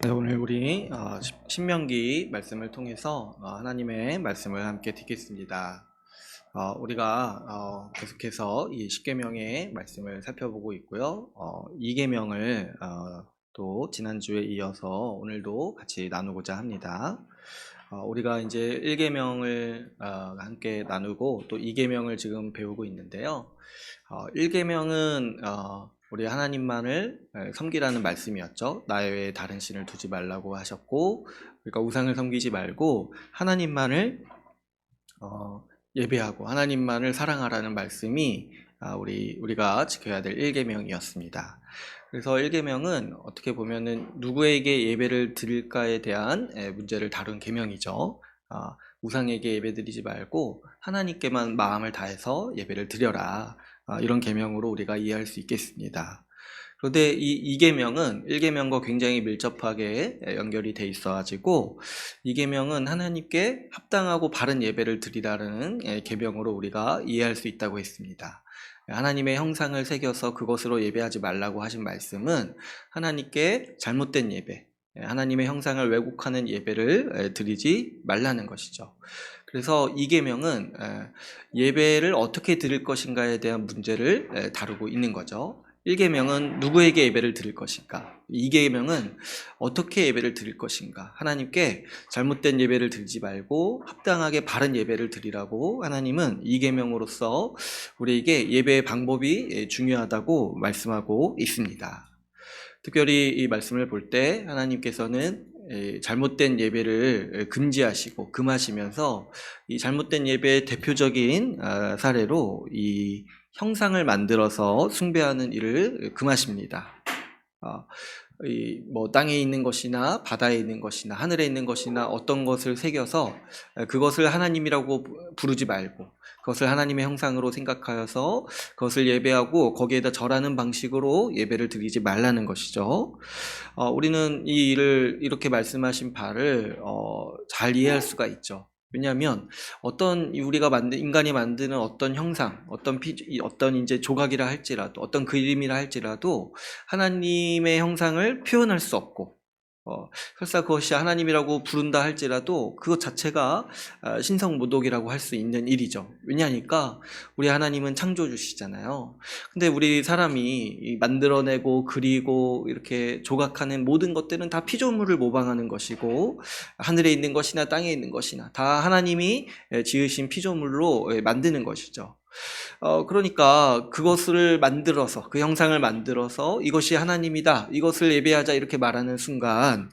네, 오늘 우리 신명기 말씀을 통해서 하나님의 말씀을 함께 듣겠습니다. 우리가 계속해서 이 십계명의 말씀을 살펴보고 있고요. 이 계명을 또 지난주에 이어서 오늘도 같이 나누고자 합니다. 우리가 이제 1계명을 함께 나누고 또 2계명을 지금 배우고 있는데요. 1계명은 우리 하나님만을 섬기라는 말씀이었죠. 나 외에 다른 신을 두지 말라고 하셨고, 그러니까 우상을 섬기지 말고 하나님만을 예배하고 하나님만을 사랑하라는 말씀이 우리가 지켜야 될 1계명이었습니다. 그래서 1계명은 어떻게 보면은 누구에게 예배를 드릴까에 대한 문제를 다룬 계명이죠. 우상에게 예배드리지 말고 하나님께만 마음을 다해서 예배를 드려라. 이런 계명으로 우리가 이해할 수 있겠습니다. 그런데 이 계명은 1계명과 굉장히 밀접하게 연결이 돼 있어가지고 이 계명은 하나님께 합당하고 바른 예배를 드리라는 계명으로 우리가 이해할 수 있다고 했습니다. 하나님의 형상을 새겨서 그것으로 예배하지 말라고 하신 말씀은 하나님께 잘못된 예배, 하나님의 형상을 왜곡하는 예배를 드리지 말라는 것이죠. 그래서 이 계명은 예배를 어떻게 드릴 것인가에 대한 문제를 다루고 있는 거죠. 1계명은 누구에게 예배를 드릴 것인가? 2계명은 어떻게 예배를 드릴 것인가? 하나님께 잘못된 예배를 드리지 말고 합당하게 바른 예배를 드리라고 하나님은 2계명으로서 우리에게 예배의 방법이 중요하다고 말씀하고 있습니다. 특별히 이 말씀을 볼 때 하나님께서는 잘못된 예배를 금지하시고 금하시면서 이 잘못된 예배의 대표적인 사례로 이 형상을 만들어서 숭배하는 일을 금하십니다. 땅에 있는 것이나 바다에 있는 것이나 하늘에 있는 것이나 어떤 것을 새겨서 그것을 하나님이라고 부르지 말고 그것을 하나님의 형상으로 생각하여서 그것을 예배하고 거기에다 절하는 방식으로 예배를 드리지 말라는 것이죠. 우리는 이 일을 이렇게 말씀하신 바를 잘 이해할 수가 있죠. 왜냐하면 인간이 만드는 어떤 형상, 어떤 이제 조각이라 할지라도, 어떤 그림이라 할지라도 하나님의 형상을 표현할 수 없고, 설사 그것이 하나님이라고 부른다 할지라도 그것 자체가 신성모독이라고 할 수 있는 일이죠. 왜냐하니까 우리 하나님은 창조주시잖아요. 근데 우리 사람이 만들어내고 그리고 이렇게 조각하는 모든 것들은 다 피조물을 모방하는 것이고 하늘에 있는 것이나 땅에 있는 것이나 다 하나님이 지으신 피조물로 만드는 것이죠. 그러니까 그것을 만들어서 그 형상을 만들어서 이것이 하나님이다, 이것을 예배하자 이렇게 말하는 순간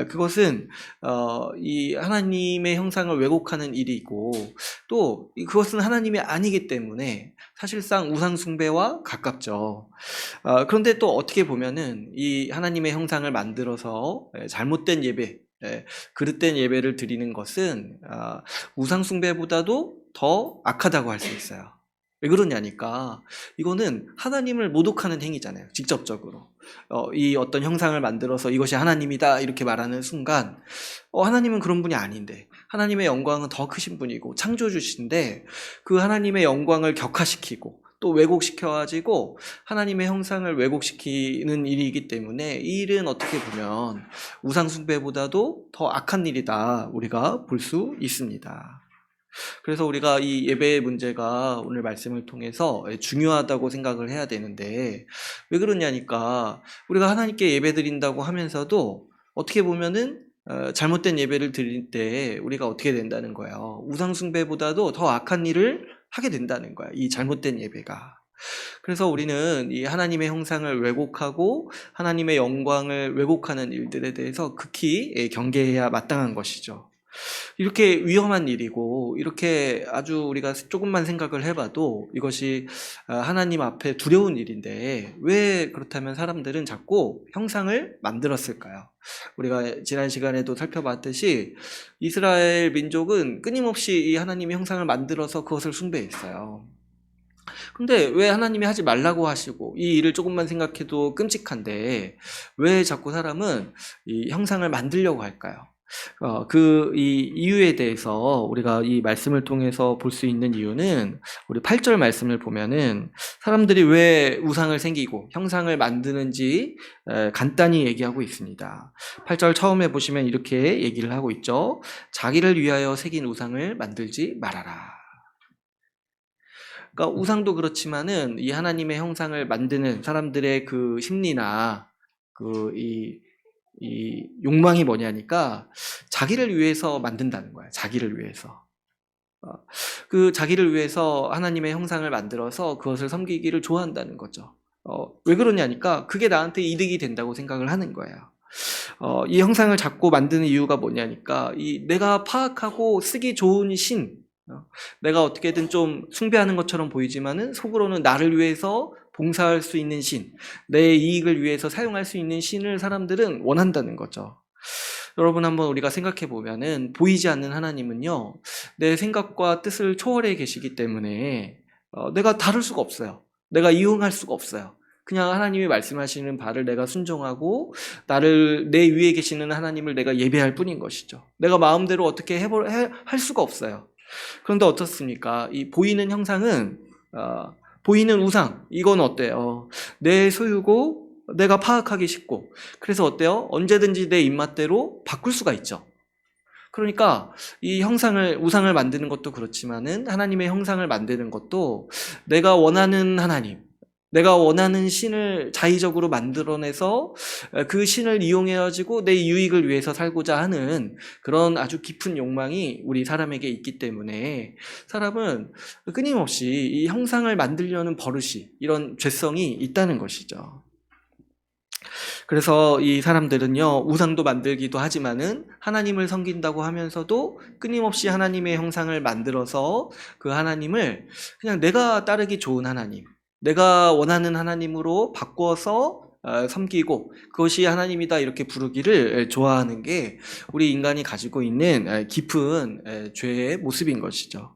그것은 이 하나님의 형상을 왜곡하는 일이고 또 그것은 하나님이 아니기 때문에 사실상 우상 숭배와 가깝죠. 그런데 또 어떻게 보면은 이 하나님의 형상을 만들어서 잘못된 예배, 그릇된 예배를 드리는 것은 우상 숭배보다도 더 악하다고 할 수 있어요. 왜 그러냐니까 이거는 하나님을 모독하는 행위잖아요. 직접적으로 이 어떤 형상을 만들어서 이것이 하나님이다 이렇게 말하는 순간 하나님은 그런 분이 아닌데 하나님의 영광은 더 크신 분이고 창조주신데 그 하나님의 영광을 격화시키고 또 왜곡시켜가지고 하나님의 형상을 왜곡시키는 일이기 때문에 이 일은 어떻게 보면 우상숭배보다도 더 악한 일이다 우리가 볼 수 있습니다. 그래서 우리가 이 예배의 문제가 오늘 말씀을 통해서 중요하다고 생각을 해야 되는데 왜 그러냐니까 우리가 하나님께 예배드린다고 하면서도 어떻게 보면은 잘못된 예배를 드릴 때 우리가 어떻게 된다는 거예요. 우상숭배보다도 더 악한 일을 하게 된다는 거야. 이 잘못된 예배가. 그래서 우리는 이 하나님의 형상을 왜곡하고 하나님의 영광을 왜곡하는 일들에 대해서 극히 경계해야 마땅한 것이죠. 이렇게 위험한 일이고 이렇게 아주 우리가 조금만 생각을 해봐도 이것이 하나님 앞에 두려운 일인데 왜 그렇다면 사람들은 자꾸 형상을 만들었을까요? 우리가 지난 시간에도 살펴봤듯이 이스라엘 민족은 끊임없이 이 하나님의 형상을 만들어서 그것을 숭배했어요. 근데 왜 하나님이 하지 말라고 하시고 이 일을 조금만 생각해도 끔찍한데 왜 자꾸 사람은 이 형상을 만들려고 할까요? 이 이유에 대해서 우리가 이 말씀을 통해서 볼 수 있는 이유는 우리 8절 말씀을 보면은 사람들이 왜 우상을 생기고 형상을 만드는지 간단히 얘기하고 있습니다. 8절 처음에 보시면 이렇게 얘기를 하고 있죠. 자기를 위하여 새긴 우상을 만들지 말아라. 그러니까 우상도 그렇지만은 이 하나님의 형상을 만드는 사람들의 그 심리나 이 욕망이 뭐냐니까 자기를 위해서 만든다는 거야. 자기를 위해서. 그 자기를 위해서 하나님의 형상을 만들어서 그것을 섬기기를 좋아한다는 거죠. 왜 그러냐니까 그게 나한테 이득이 된다고 생각을 하는 거예요. 이 형상을 자꾸 만드는 이유가 뭐냐니까 내가 파악하고 쓰기 좋은 신, 내가 어떻게든 좀 숭배하는 것처럼 보이지만은 속으로는 나를 위해서 봉사할 수 있는 신, 내 이익을 위해서 사용할 수 있는 신을 사람들은 원한다는 거죠. 여러분 한번 우리가 생각해 보면은 보이지 않는 하나님은요, 내 생각과 뜻을 초월해 계시기 때문에 내가 다룰 수가 없어요. 내가 이용할 수가 없어요. 그냥 하나님이 말씀하시는 바를 내가 순종하고 내 위에 계시는 하나님을 내가 예배할 뿐인 것이죠. 내가 마음대로 어떻게 할 수가 없어요. 그런데 어떻습니까? 이 보이는 형상은 보이는 우상, 이건 어때요? 내 소유고 내가 파악하기 쉽고, 그래서 어때요? 언제든지 내 입맛대로 바꿀 수가 있죠. 그러니까 이 우상을 만드는 것도 그렇지만은 하나님의 형상을 만드는 것도 내가 원하는 하나님, 내가 원하는 신을 자의적으로 만들어내서 그 신을 이용해가지고 내 유익을 위해서 살고자 하는 그런 아주 깊은 욕망이 우리 사람에게 있기 때문에 사람은 끊임없이 이 형상을 만들려는 버릇이, 이런 죄성이 있다는 것이죠. 그래서 이 사람들은요, 우상도 만들기도 하지만은 하나님을 섬긴다고 하면서도 끊임없이 하나님의 형상을 만들어서 그 하나님을 그냥 내가 따르기 좋은 하나님, 내가 원하는 하나님으로 바꿔서 섬기고 그것이 하나님이다 이렇게 부르기를 좋아하는 게 우리 인간이 가지고 있는 깊은 죄의 모습인 것이죠.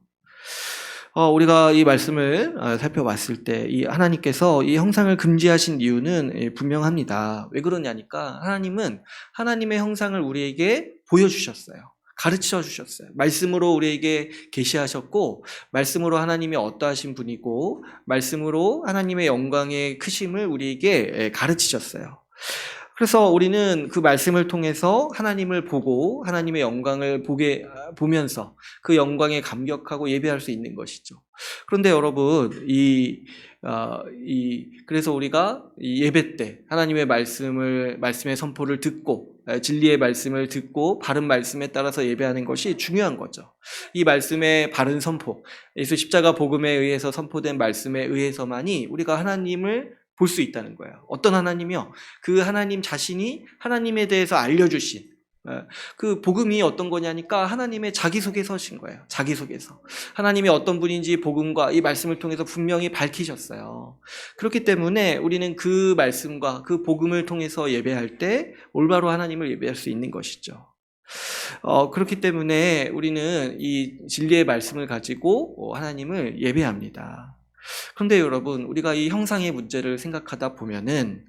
우리가 이 말씀을 살펴봤을 때 이 하나님께서 이 형상을 금지하신 이유는 분명합니다. 왜 그러냐니까 하나님은 하나님의 형상을 우리에게 보여주셨어요. 가르쳐 주셨어요. 말씀으로 우리에게 계시하셨고, 말씀으로 하나님이 어떠하신 분이고, 말씀으로 하나님의 영광의 크심을 우리에게 가르치셨어요. 그래서 우리는 그 말씀을 통해서 하나님을 보고 하나님의 영광을 보면서 그 영광에 감격하고 예배할 수 있는 것이죠. 그런데 여러분, 그래서 우리가 이 예배 때 하나님의 말씀의 선포를 듣고 진리의 말씀을 듣고 바른 말씀에 따라서 예배하는 것이 중요한 거죠. 이 말씀의 바른 선포, 예수 십자가 복음에 의해서 선포된 말씀에 의해서만이 우리가 하나님을 볼 수 있다는 거예요. 어떤 하나님이요? 그 하나님 자신이 하나님에 대해서 알려주신 그 복음이 어떤 거냐니까 하나님의 자기소개서신 거예요. 자기소개서. 하나님이 어떤 분인지 복음과 이 말씀을 통해서 분명히 밝히셨어요. 그렇기 때문에 우리는 그 말씀과 그 복음을 통해서 예배할 때 올바로 하나님을 예배할 수 있는 것이죠. 그렇기 때문에 우리는 이 진리의 말씀을 가지고 하나님을 예배합니다. 그런데 여러분, 우리가 이 형상의 문제를 생각하다 보면은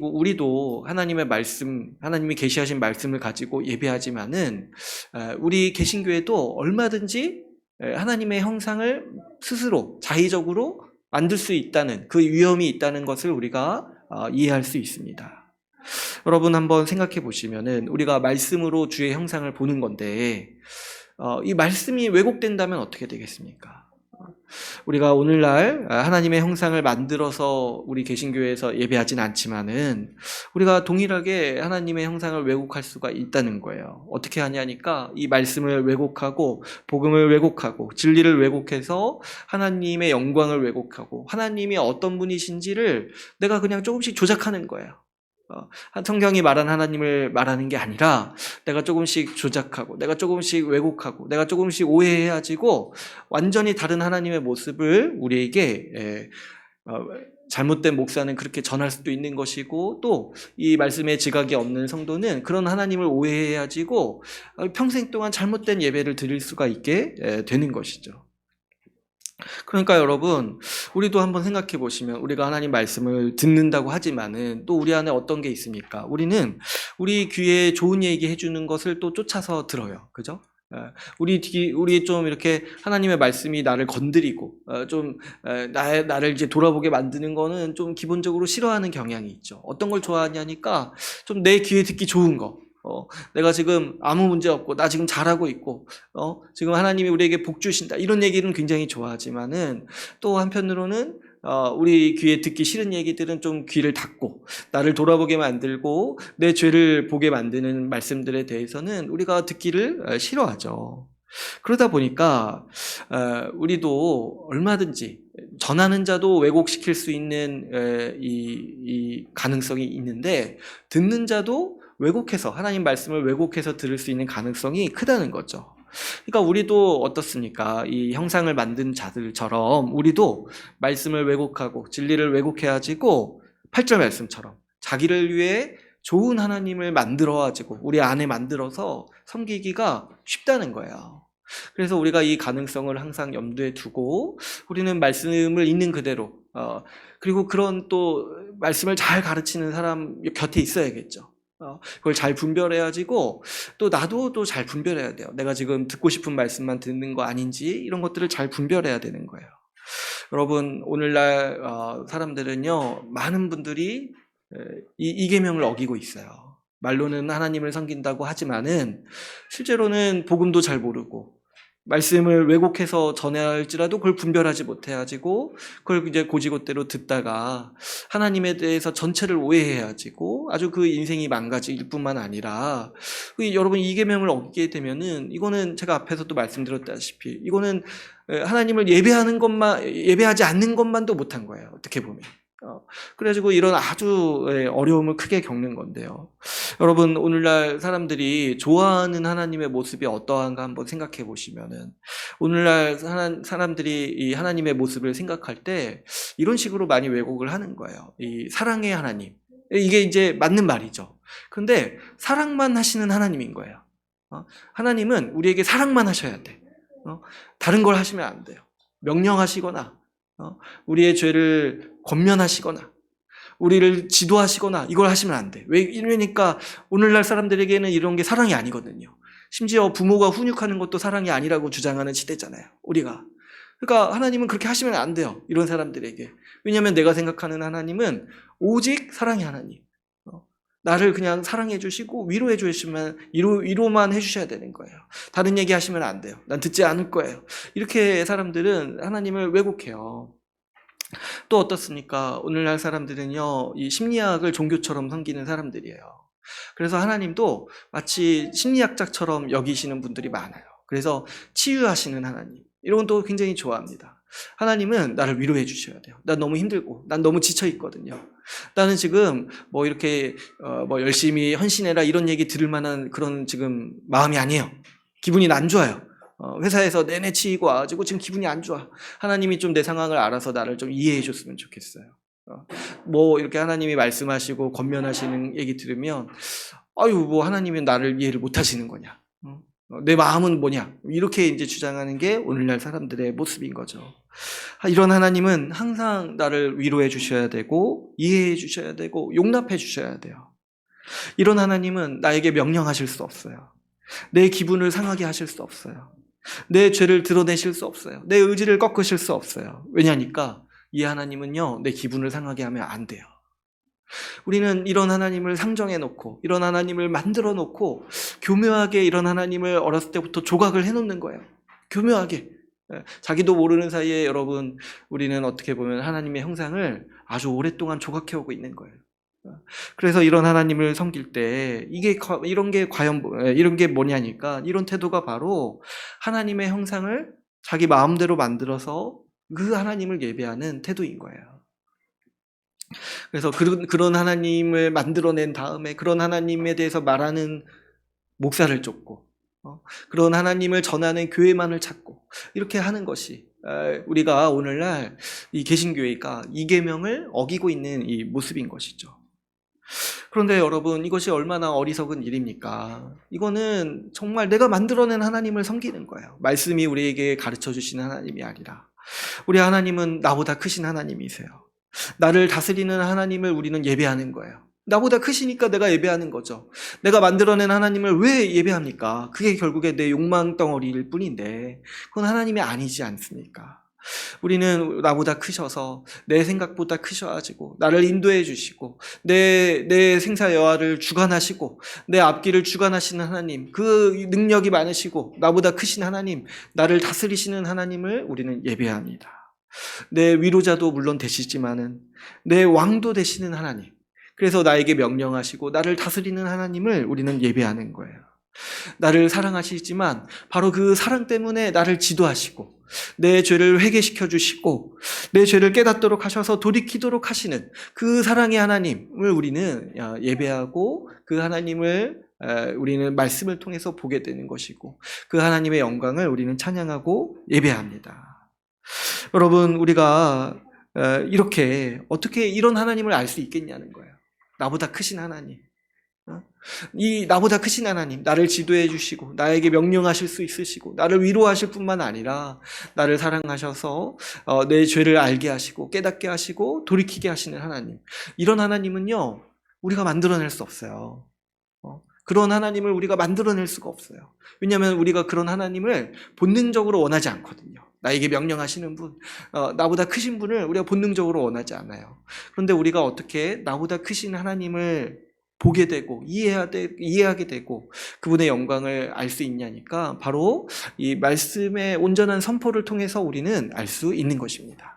우리도 하나님의 말씀, 하나님이 계시하신 말씀을 가지고 예배하지만은 우리 개신교회도 얼마든지 하나님의 형상을 스스로 자의적으로 만들 수 있다는 그 위험이 있다는 것을 우리가 이해할 수 있습니다. 여러분 한번 생각해 보시면은 우리가 말씀으로 주의 형상을 보는 건데 이 말씀이 왜곡된다면 어떻게 되겠습니까? 우리가 오늘날 하나님의 형상을 만들어서 우리 개신교회에서 예배하진 않지만은 우리가 동일하게 하나님의 형상을 왜곡할 수가 있다는 거예요. 어떻게 하냐니까 이 말씀을 왜곡하고 복음을 왜곡하고 진리를 왜곡해서 하나님의 영광을 왜곡하고 하나님이 어떤 분이신지를 내가 그냥 조금씩 조작하는 거예요. 성경이 말한 하나님을 말하는 게 아니라 내가 조금씩 조작하고 내가 조금씩 왜곡하고 내가 조금씩 오해해가지고 완전히 다른 하나님의 모습을 우리에게 잘못된 목사는 그렇게 전할 수도 있는 것이고 또 이 말씀에 지각이 없는 성도는 그런 하나님을 오해해가지고 평생 동안 잘못된 예배를 드릴 수가 있게 되는 것이죠. 그러니까 여러분, 우리도 한번 생각해 보시면 우리가 하나님 말씀을 듣는다고 하지만은 또 우리 안에 어떤 게 있습니까? 우리는 우리 귀에 좋은 얘기 해주는 것을 또 쫓아서 들어요. 그죠? 우리 좀 이렇게 하나님의 말씀이 나를 건드리고, 나를 이제 돌아보게 만드는 거는 좀 기본적으로 싫어하는 경향이 있죠. 어떤 걸 좋아하냐니까 좀 내 귀에 듣기 좋은 거. 내가 지금 아무 문제 없고, 나 지금 잘하고 있고, 지금 하나님이 우리에게 복 주신다. 이런 얘기는 굉장히 좋아하지만은 또 한편으로는 우리 귀에 듣기 싫은 얘기들은 좀 귀를 닫고 나를 돌아보게 만들고 내 죄를 보게 만드는 말씀들에 대해서는 우리가 듣기를 싫어하죠. 그러다 보니까 우리도 얼마든지 전하는 자도 왜곡시킬 수 있는 이 가능성이 있는데 듣는 자도 왜곡해서 하나님 말씀을 왜곡해서 들을 수 있는 가능성이 크다는 거죠. 그러니까 우리도 어떻습니까? 이 형상을 만든 자들처럼 우리도 말씀을 왜곡하고 진리를 왜곡해가지고 8절 말씀처럼 자기를 위해 좋은 하나님을 만들어가지고 우리 안에 만들어서 섬기기가 쉽다는 거예요. 그래서 우리가 이 가능성을 항상 염두에 두고 우리는 말씀을 있는 그대로 그리고 그런 또 말씀을 잘 가르치는 사람 곁에 있어야겠죠. 그걸 잘 분별해야지고 또 나도 또 잘 분별해야 돼요. 내가 지금 듣고 싶은 말씀만 듣는 거 아닌지 이런 것들을 잘 분별해야 되는 거예요. 여러분 오늘날 사람들은요 많은 분들이 이 계명을 어기고 있어요. 말로는 하나님을 섬긴다고 하지만은 실제로는 복음도 잘 모르고 말씀을 왜곡해서 전해야 할지라도 그걸 분별하지 못해가지고 그걸 이제 고지고대로 듣다가 하나님에 대해서 전체를 오해해가지고 아주 그 인생이 망가질 뿐만 아니라 여러분 이 계명을 어기게 되면은 이거는 제가 앞에서도 말씀드렸다시피 이거는 하나님을 예배하지 않는 것만도 못한 거예요. 어떻게 보면. 그래가지고 이런 아주 어려움을 크게 겪는 건데요. 여러분 오늘날 사람들이 좋아하는 하나님의 모습이 어떠한가 한번 생각해 보시면은 오늘날 사람들이 이 하나님의 모습을 생각할 때 이런 식으로 많이 왜곡을 하는 거예요. 이 사랑의 하나님 이게 이제 맞는 말이죠. 그런데 사랑만 하시는 하나님인 거예요. 하나님은 우리에게 사랑만 하셔야 돼. 다른 걸 하시면 안 돼요. 명령하시거나 우리의 죄를 권면하시거나 우리를 지도하시거나 이걸 하시면 안 돼. 왜냐니까 오늘날 사람들에게는 이런 게 사랑이 아니거든요. 심지어 부모가 훈육하는 것도 사랑이 아니라고 주장하는 시대잖아요. 우리가. 그러니까 하나님은 그렇게 하시면 안 돼요. 이런 사람들에게. 왜냐하면 내가 생각하는 하나님은 오직 사랑의 하나님. 나를 그냥 사랑해 주시고 위로해 주시면 위로만 해 주셔야 되는 거예요. 다른 얘기 하시면 안 돼요. 난 듣지 않을 거예요. 이렇게 사람들은 하나님을 왜곡해요. 또 어떻습니까? 오늘날 사람들은요, 이 심리학을 종교처럼 섬기는 사람들이에요. 그래서 하나님도 마치 심리학자처럼 여기시는 분들이 많아요. 그래서 치유하시는 하나님. 이런 것도 굉장히 좋아합니다. 하나님은 나를 위로해 주셔야 돼요. 난 너무 힘들고, 난 너무 지쳐 있거든요. 나는 지금 이렇게 열심히 헌신해라 이런 얘기 들을 만한 그런 지금 마음이 아니에요. 기분이 안 좋아요. 회사에서 내내 치이고 와가지고 지금 기분이 안 좋아. 하나님이 좀 내 상황을 알아서 나를 좀 이해해 줬으면 좋겠어요. 이렇게 하나님이 말씀하시고 권면하시는 얘기 들으면 하나님이 나를 이해를 못 하시는 거냐. 내 마음은 뭐냐. 이렇게 이제 주장하는 게 오늘날 사람들의 모습인 거죠. 이런 하나님은 항상 나를 위로해 주셔야 되고 이해해 주셔야 되고 용납해 주셔야 돼요. 이런 하나님은 나에게 명령하실 수 없어요. 내 기분을 상하게 하실 수 없어요. 내 죄를 드러내실 수 없어요. 내 의지를 꺾으실 수 없어요. 왜냐니까 이 하나님은요, 내 기분을 상하게 하면 안 돼요. 우리는 이런 하나님을 상정해 놓고 이런 하나님을 만들어 놓고 교묘하게 이런 하나님을 어렸을 때부터 조각을 해 놓는 거예요. 교묘하게. 자기도 모르는 사이에 여러분 우리는 어떻게 보면 하나님의 형상을 아주 오랫동안 조각해 오고 있는 거예요. 그래서 이런 하나님을 섬길 때 이런 게 과연 이런 게 뭐냐니까 이런 태도가 바로 하나님의 형상을 자기 마음대로 만들어서 그 하나님을 예배하는 태도인 거예요. 그래서 그런 하나님을 만들어낸 다음에 그런 하나님에 대해서 말하는 목사를 쫓고 그런 하나님을 전하는 교회만을 찾고 이렇게 하는 것이 우리가 오늘날 이 개신교회가 이 계명을 어기고 있는 이 모습인 것이죠. 그런데 여러분 이것이 얼마나 어리석은 일입니까? 이거는 정말 내가 만들어낸 하나님을 섬기는 거예요. 말씀이 우리에게 가르쳐 주시는 하나님이 아니라 우리 하나님은 나보다 크신 하나님이세요. 나를 다스리는 하나님을 우리는 예배하는 거예요. 나보다 크시니까 내가 예배하는 거죠. 내가 만들어낸 하나님을 왜 예배합니까? 그게 결국에 내 욕망 덩어리일 뿐인데 그건 하나님이 아니지 않습니까? 우리는 나보다 크셔서 내 생각보다 크셔가지고 나를 인도해 주시고 내 생사 여하를 주관하시고 내 앞길을 주관하시는 하나님, 그 능력이 많으시고 나보다 크신 하나님, 나를 다스리시는 하나님을 우리는 예배합니다. 내 위로자도 물론 되시지만은 내 왕도 되시는 하나님, 그래서 나에게 명령하시고 나를 다스리는 하나님을 우리는 예배하는 거예요. 나를 사랑하시지만 바로 그 사랑 때문에 나를 지도하시고 내 죄를 회개시켜 주시고 내 죄를 깨닫도록 하셔서 돌이키도록 하시는 그 사랑의 하나님을 우리는 예배하고 그 하나님을 우리는 말씀을 통해서 보게 되는 것이고 그 하나님의 영광을 우리는 찬양하고 예배합니다. 여러분, 우리가 이렇게 어떻게 이런 하나님을 알 수 있겠냐는 거예요. 나보다 크신 하나님, 이 나보다 크신 하나님, 나를 지도해 주시고 나에게 명령하실 수 있으시고 나를 위로하실 뿐만 아니라 나를 사랑하셔서 내 죄를 알게 하시고 깨닫게 하시고 돌이키게 하시는 하나님, 이런 하나님은요 우리가 만들어낼 수 없어요. 그런 하나님을 우리가 만들어낼 수가 없어요. 왜냐하면 우리가 그런 하나님을 본능적으로 원하지 않거든요. 나에게 명령하시는 분, 나보다 크신 분을 우리가 본능적으로 원하지 않아요. 그런데 우리가 어떻게 나보다 크신 하나님을 보게 되고 이해하게 되고 그분의 영광을 알 수 있냐니까 바로 이 말씀의 온전한 선포를 통해서 우리는 알 수 있는 것입니다.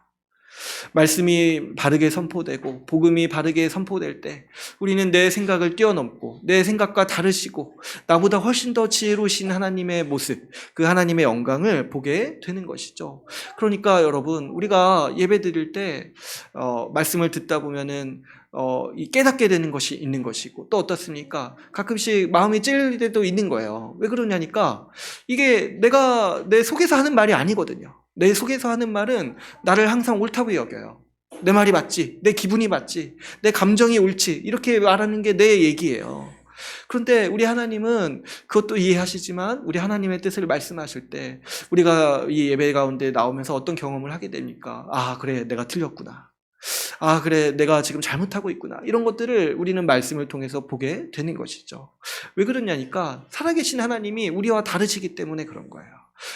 말씀이 바르게 선포되고 복음이 바르게 선포될 때 우리는 내 생각을 뛰어넘고 내 생각과 다르시고 나보다 훨씬 더 지혜로우신 하나님의 모습, 그 하나님의 영광을 보게 되는 것이죠. 그러니까 여러분, 우리가 예배 드릴 때 말씀을 듣다 보면은 깨닫게 되는 것이 있는 것이고 또 어떻습니까? 가끔씩 마음이 찔릴 때도 있는 거예요. 왜 그러냐니까 이게 내가 내 속에서 하는 말이 아니거든요. 내 속에서 하는 말은 나를 항상 옳다고 여겨요. 내 말이 맞지, 내 기분이 맞지, 내 감정이 옳지, 이렇게 말하는 게 내 얘기예요. 그런데 우리 하나님은 그것도 이해하시지만 우리 하나님의 뜻을 말씀하실 때 우리가 이 예배 가운데 나오면서 어떤 경험을 하게 됩니까? 아, 그래, 내가 틀렸구나. 아, 그래, 내가 지금 잘못하고 있구나. 이런 것들을 우리는 말씀을 통해서 보게 되는 것이죠. 왜 그러냐니까 살아계신 하나님이 우리와 다르시기 때문에 그런 거예요.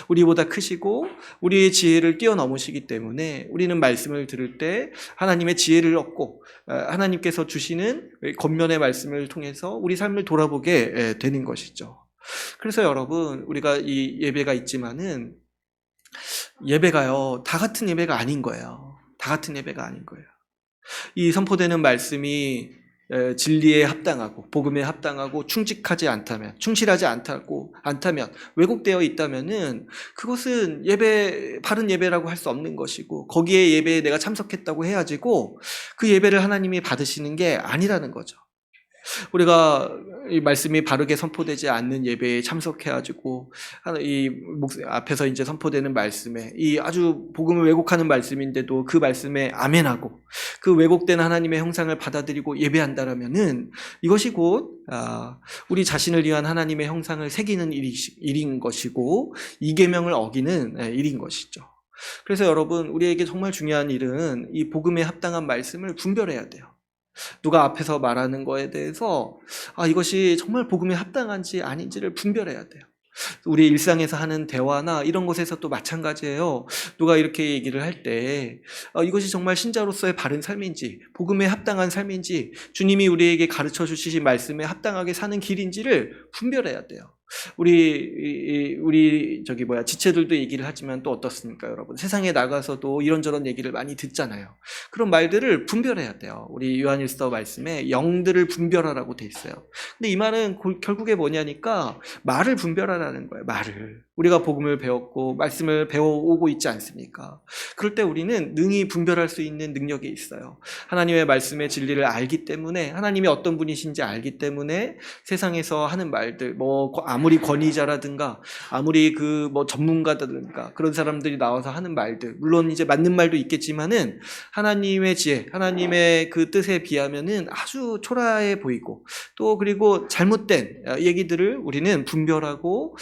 우리보다 크시고 우리의 지혜를 뛰어넘으시기 때문에 우리는 말씀을 들을 때 하나님의 지혜를 얻고 하나님께서 주시는 겉면의 말씀을 통해서 우리 삶을 돌아보게 되는 것이죠. 그래서 여러분, 우리가 이 예배가 있지만은 예배가요 다 같은 예배가 아닌 거예요. 다 같은 예배가 아닌 거예요. 이 선포되는 말씀이 진리에 합당하고 복음에 합당하고 충직하지 않다면, 충실하지 않다면, 왜곡되어 있다면은 그것은 바른 예배라고 할 수 없는 것이고 거기에 예배에 내가 참석했다고 해야지고 그 예배를 하나님이 받으시는 게 아니라는 거죠. 우리가 이 말씀이 바르게 선포되지 않는 예배에 참석해가지고 이 앞에서 이제 선포되는 말씀에 이 아주 복음을 왜곡하는 말씀인데도 그 말씀에 아멘하고 그 왜곡된 하나님의 형상을 받아들이고 예배한다라면은 이것이 곧 우리 자신을 위한 하나님의 형상을 새기는 일인 것이고 이 계명을 어기는 일인 것이죠. 그래서 여러분, 우리에게 정말 중요한 일은 이 복음에 합당한 말씀을 분별해야 돼요. 누가 앞에서 말하는 거에 대해서 이것이 정말 복음에 합당한지 아닌지를 분별해야 돼요. 우리 일상에서 하는 대화나 이런 것에서 또 마찬가지예요. 누가 이렇게 얘기를 할 때 이것이 정말 신자로서의 바른 삶인지, 복음에 합당한 삶인지, 주님이 우리에게 가르쳐 주시신 말씀에 합당하게 사는 길인지를 분별해야 돼요. 우리 지체들도 얘기를 하지만 또 어떻습니까, 여러분? 세상에 나가서도 이런저런 얘기를 많이 듣잖아요. 그런 말들을 분별해야 돼요. 우리 요한일서 말씀에 영들을 분별하라고 돼 있어요. 근데 이 말은 결국에 뭐냐니까 말을 분별하라는 거예요. 말을. 우리가 복음을 배웠고 말씀을 배워오고 있지 않습니까? 그럴 때 우리는 능히 분별할 수 있는 능력이 있어요. 하나님의 말씀의 진리를 알기 때문에, 하나님이 어떤 분이신지 알기 때문에 세상에서 하는 말들, 아무리 권위자라든가 아무리 전문가라든가 그런 사람들이 나와서 하는 말들, 물론 이제 맞는 말도 있겠지만은 하나님의 지혜, 하나님의 그 뜻에 비하면은 아주 초라해 보이고 또 그리고 잘못된 얘기들을 우리는 분별하고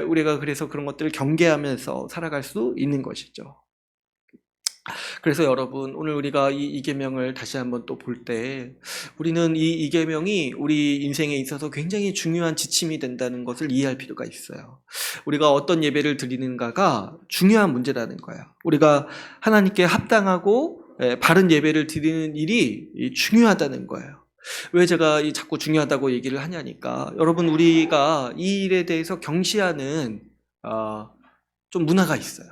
우리가 그래서 그런 것들을 경계하면서 살아갈 수 있는 것이죠. 그래서 여러분, 오늘 우리가 이 이계명을 다시 한번 또 볼 때 우리는 이 이계명이 우리 인생에 있어서 굉장히 중요한 지침이 된다는 것을 이해할 필요가 있어요. 우리가 어떤 예배를 드리는가가 중요한 문제라는 거예요. 우리가 하나님께 합당하고 바른 예배를 드리는 일이 중요하다는 거예요. 왜 제가 자꾸 중요하다고 얘기를 하냐니까, 여러분, 우리가 이 일에 대해서 경시하는 좀 문화가 있어요.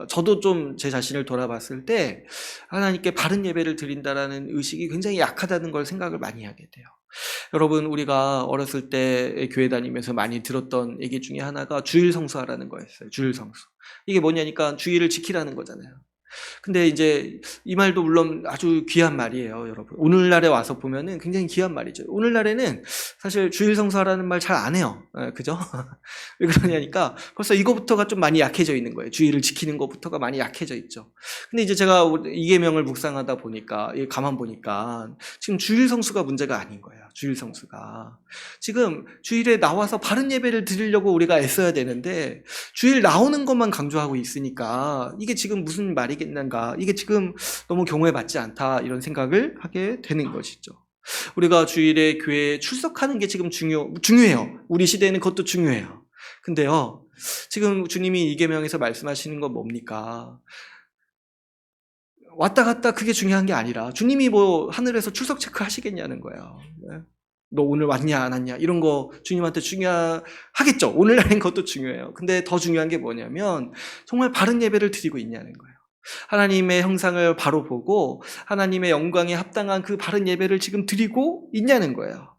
저도 좀 제 자신을 돌아봤을 때 하나님께 바른 예배를 드린다라는 의식이 굉장히 약하다는 걸 생각을 많이 하게 돼요. 여러분, 우리가 어렸을 때 교회 다니면서 많이 들었던 얘기 중에 하나가 주일 성수하라는 거였어요. 주일 성수. 이게 뭐냐니까 주일을 지키라는 거잖아요. 근데 이제 이 말도 물론 아주 귀한 말이에요, 여러분. 오늘날에 와서 보면은 굉장히 귀한 말이죠. 오늘날에는 사실 주일 성수하라는 말 잘 안 해요. 그죠? 왜 그러냐니까 벌써 이거부터가 좀 많이 약해져 있는 거예요. 주일을 지키는 것부터가 많이 약해져 있죠. 근데 이제 제가 이계명을 묵상하다 보니까, 가만 보니까 지금 주일 성수가 문제가 아닌 거예요. 주일 성수가. 지금 주일에 나와서 바른 예배를 드리려고 우리가 애써야 되는데 주일 나오는 것만 강조하고 있으니까 이게 지금 무슨 말이겠는가, 이게 지금 너무 경우에 맞지 않다, 이런 생각을 하게 되는 것이죠. 우리가 주일에 교회에 출석하는 게 지금 중요해요. 우리 시대에는 그것도 중요해요. 근데요, 지금 주님이 이계명에서 말씀하시는 건 뭡니까? 왔다 갔다 그게 중요한 게 아니라 주님이 뭐 하늘에서 출석 체크 하시겠냐는 거예요. 너 오늘 왔냐 안 왔냐 이런 거 주님한테 중요하겠죠. 오늘날엔 그것도 중요해요. 근데 더 중요한 게 뭐냐면 정말 바른 예배를 드리고 있냐는 거예요. 하나님의 형상을 바로 보고 하나님의 영광에 합당한 그 바른 예배를 지금 드리고 있냐는 거예요.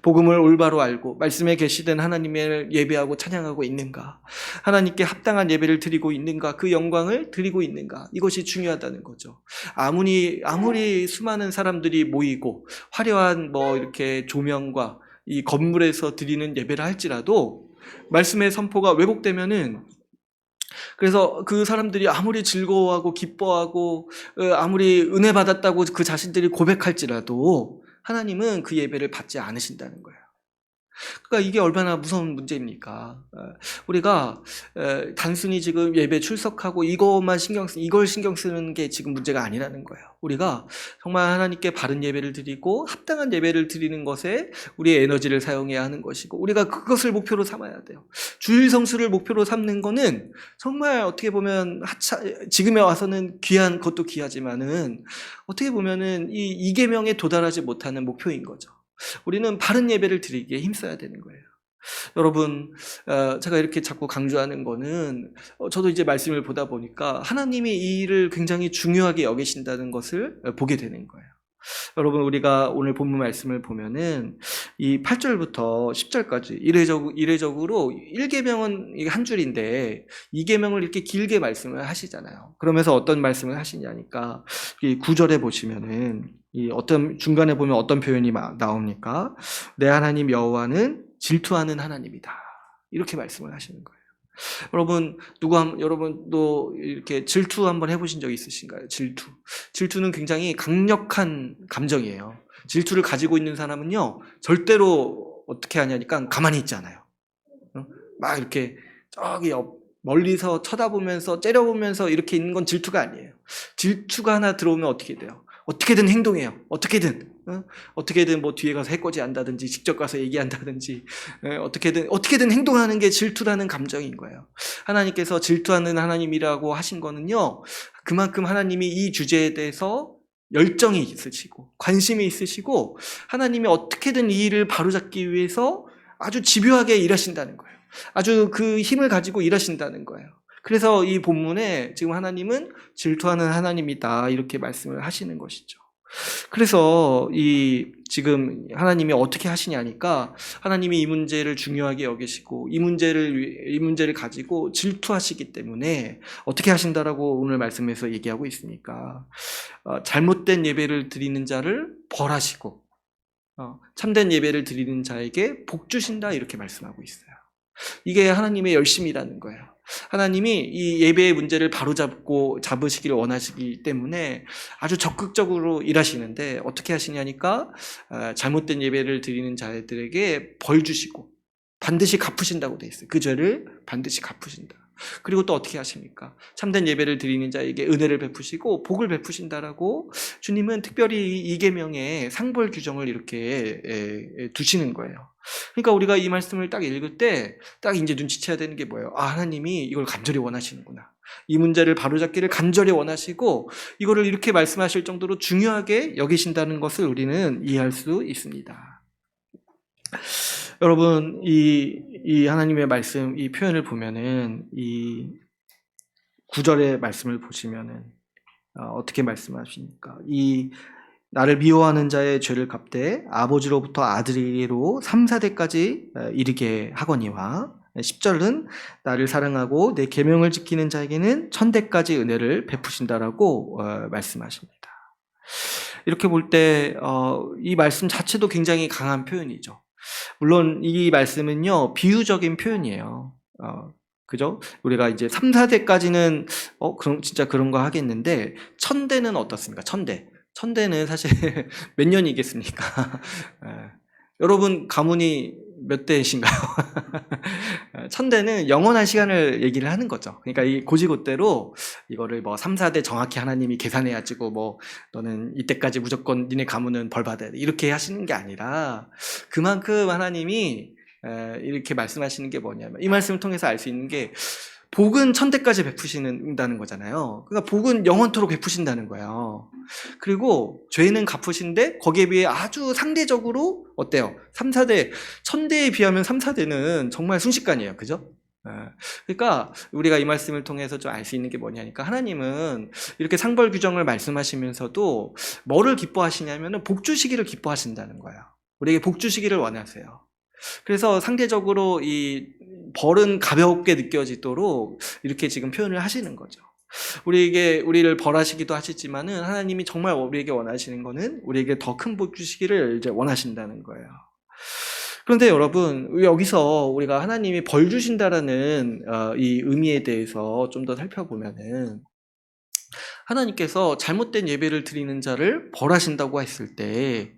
복음을 올바로 알고 말씀에 계시된 하나님을 예배하고 찬양하고 있는가, 하나님께 합당한 예배를 드리고 있는가, 그 영광을 드리고 있는가, 이것이 중요하다는 거죠. 아무리 수많은 사람들이 모이고 화려한 이렇게 조명과 이 건물에서 드리는 예배를 할지라도 말씀의 선포가 왜곡되면은, 그래서 그 사람들이 아무리 즐거워하고 기뻐하고 아무리 은혜 받았다고 그 자신들이 고백할지라도 하나님은 그 예배를 받지 않으신다는 거예요. 그러니까 이게 얼마나 무서운 문제입니까? 우리가 단순히 지금 예배 출석하고 이걸 신경 쓰는 게 지금 문제가 아니라는 거예요. 우리가 정말 하나님께 바른 예배를 드리고 합당한 예배를 드리는 것에 우리의 에너지를 사용해야 하는 것이고, 우리가 그것을 목표로 삼아야 돼요. 주일 성수를 목표로 삼는 거는 정말 어떻게 보면 지금에 와서는 귀한 것도 귀하지만은 어떻게 보면은 이 이계명에 도달하지 못하는 목표인 거죠. 우리는 바른 예배를 드리기에 힘써야 되는 거예요. 여러분, 제가 이렇게 자꾸 강조하는 거는 저도 이제 말씀을 보다 보니까 하나님이 이 일을 굉장히 중요하게 여기신다는 것을 보게 되는 거예요. 여러분, 우리가 오늘 본문 말씀을 보면은 이 8절부터 10절까지 이례적으로 1계명은 한 줄인데 2계명을 이렇게 길게 말씀을 하시잖아요. 그러면서 어떤 말씀을 하시냐니까, 이 9절에 보시면은 중간에 보면 어떤 표현이 나옵니까? 내 하나님 여호와는 질투하는 하나님이다, 이렇게 말씀을 하시는 거예요. 여러분도 이렇게 질투 한번 해보신 적 있으신가요? 질투는 굉장히 강력한 감정이에요. 질투를 가지고 있는 사람은요, 절대로 어떻게 하냐니까 가만히 있지 않아요. 막 이렇게 저기 멀리서 쳐다보면서 째려보면서 이렇게 있는 건 질투가 아니에요. 질투가 하나 들어오면 어떻게 돼요? 어떻게든 행동해요. 어떻게든 뭐 뒤에 가서 해코지 한다든지 직접 가서 얘기한다든지 어떻게든 행동하는 게 질투라는 감정인 거예요. 하나님께서 질투하는 하나님이라고 하신 거는요, 그만큼 하나님이 이 주제에 대해서 열정이 있으시고 관심이 있으시고 하나님이 어떻게든 이 일을 바로잡기 위해서 아주 집요하게 일하신다는 거예요. 아주 그 힘을 가지고 일하신다는 거예요. 그래서 이 본문에 지금 하나님은 질투하는 하나님이다, 이렇게 말씀을 하시는 것이죠. 그래서 지금 하나님이 어떻게 하시냐니까, 하나님이 이 문제를 중요하게 여기시고 이 문제를 가지고 질투하시기 때문에 어떻게 하신다라고 오늘 말씀에서 얘기하고 있으니까, 잘못된 예배를 드리는 자를 벌하시고 참된 예배를 드리는 자에게 복 주신다, 이렇게 말씀하고 있어요. 이게 하나님의 열심이라는 거예요. 하나님이 이 예배의 문제를 잡으시기를 원하시기 때문에 아주 적극적으로 일하시는데, 어떻게 하시냐니까 잘못된 예배를 드리는 자들에게 벌 주시고 반드시 갚으신다고 돼 있어요. 그 죄를 반드시 갚으신다. 그리고 또 어떻게 하십니까? 참된 예배를 드리는 자에게 은혜를 베푸시고 복을 베푸신다라고 주님은 특별히 이 계명에 상벌 규정을 이렇게 두시는 거예요. 그러니까 우리가 이 말씀을 딱 읽을 때 딱 이제 눈치채야 되는 게 뭐예요? 아, 하나님이 이걸 간절히 원하시는구나. 이 문제를 바로잡기를 간절히 원하시고 이거를 이렇게 말씀하실 정도로 중요하게 여기신다는 것을 우리는 이해할 수 있습니다. 여러분, 이 하나님의 말씀, 이 표현을 보면은, 이 9절의 말씀을 보시면은, 어떻게 말씀하십니까? 이 나를 미워하는 자의 죄를 갚되 아버지로부터 아들에게로 3, 4대까지 이르게 하거니와 10절은 나를 사랑하고 내 계명을 지키는 자에게는 1000대까지 은혜를 베푸신다라고 말씀하십니다. 이렇게 볼 때 이 말씀 자체도 굉장히 강한 표현이죠. 물론 이 말씀은요, 비유적인 표현이에요. 그죠? 우리가 이제 3, 4대까지는 그럼 진짜 그런 거 하겠는데 1000대는 어떻습니까? 1000대. 1000대는 사실 몇 년이겠습니까? 여러분 가문이 몇 대이신가요? 1000대는 영원한 시간을 얘기를 하는 거죠. 그러니까 이 고지고대로 이거를 뭐 3, 4대 정확히 하나님이 계산해가지고 뭐 너는 이때까지 무조건 니네 가문은 벌 받아야 돼 이렇게 하시는 게 아니라 그만큼 하나님이 이렇게 말씀하시는 게 뭐냐면 이 말씀을 통해서 알 수 있는 게 복은 1000대까지 베푸신다는 거잖아요. 그러니까 복은 영원토록 베푸신다는 거예요. 그리고 죄는 갚으신데 거기에 비해 아주 상대적으로 어때요? 3, 4대, 1000대에 비하면 3, 4대는 정말 순식간이에요. 그죠? 그러니까 우리가 이 말씀을 통해서 좀 알 수 있는 게 뭐냐니까 하나님은 이렇게 상벌 규정을 말씀하시면서도 뭐를 기뻐하시냐면 복 주시기를 기뻐하신다는 거예요. 우리에게 복 주시기를 원하세요. 그래서 상대적으로 이 벌은 가볍게 느껴지도록 이렇게 지금 표현을 하시는 거죠. 우리를 벌하시기도 하시지만은 하나님이 정말 우리에게 원하시는 거는 우리에게 더 큰 복 주시기를 이제 원하신다는 거예요. 그런데 여러분, 여기서 우리가 하나님이 벌 주신다라는 이 의미에 대해서 좀 더 살펴보면은 하나님께서 잘못된 예배를 드리는 자를 벌하신다고 했을 때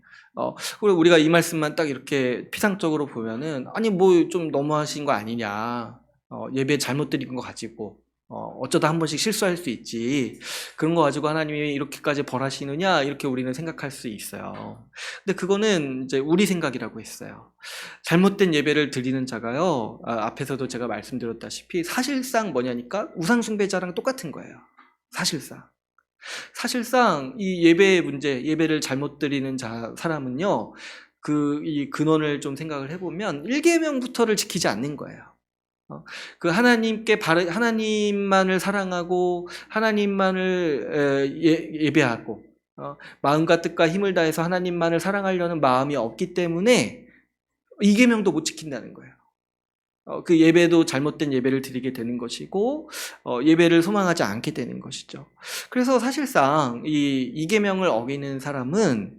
그리고 우리가 이 말씀만 딱 이렇게 피상적으로 보면은 아니 뭐 좀 너무하신 거 아니냐, 예배 잘못 드린 거 가지고 어쩌다 한 번씩 실수할 수 있지 그런 거 가지고 하나님이 이렇게까지 벌하시느냐 이렇게 우리는 생각할 수 있어요. 근데 그거는 이제 우리 생각이라고 했어요. 잘못된 예배를 드리는 자가요, 앞에서도 제가 말씀드렸다시피 사실상 뭐냐니까 우상 숭배자랑 똑같은 거예요. 사실상 이 예배의 문제, 예배를 잘못 드리는 사람은요, 이 근원을 좀 생각을 해보면 1계명부터를 지키지 않는 거예요. 그 하나님만을 사랑하고 하나님만을 예배하고 마음과 뜻과 힘을 다해서 하나님만을 사랑하려는 마음이 없기 때문에 2계명도 못 지킨다는 거예요. 그 예배도 잘못된 예배를 드리게 되는 것이고 예배를 소망하지 않게 되는 것이죠. 그래서 사실상 이 계명을 어기는 사람은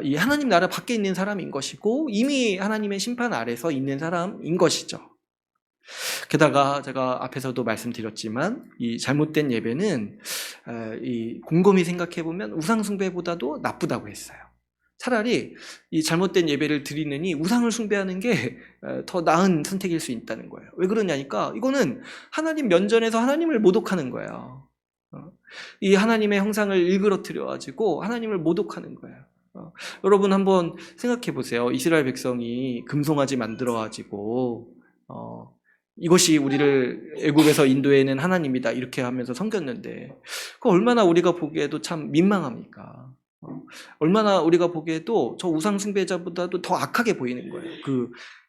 이 하나님 나라 밖에 있는 사람인 것이고 이미 하나님의 심판 아래서 있는 사람인 것이죠. 게다가 제가 앞에서도 말씀드렸지만 이 잘못된 예배는 이 곰곰이 생각해보면 우상 숭배보다도 나쁘다고 했어요. 차라리 이 잘못된 예배를 드리느니 우상을 숭배하는 게 더 나은 선택일 수 있다는 거예요. 왜 그러냐니까 이거는 하나님 면전에서 하나님을 모독하는 거예요. 이 하나님의 형상을 일그러뜨려가지고 하나님을 모독하는 거예요. 여러분 한번 생각해 보세요. 이스라엘 백성이 금송아지 만들어가지고 이것이 우리를 애굽에서 인도해낸 하나님이다 이렇게 하면서 섬겼는데 그 얼마나 우리가 보기에도 참 민망합니까? 얼마나 우리가 보기에도 저 우상 숭배자보다도 더 악하게 보이는 거예요.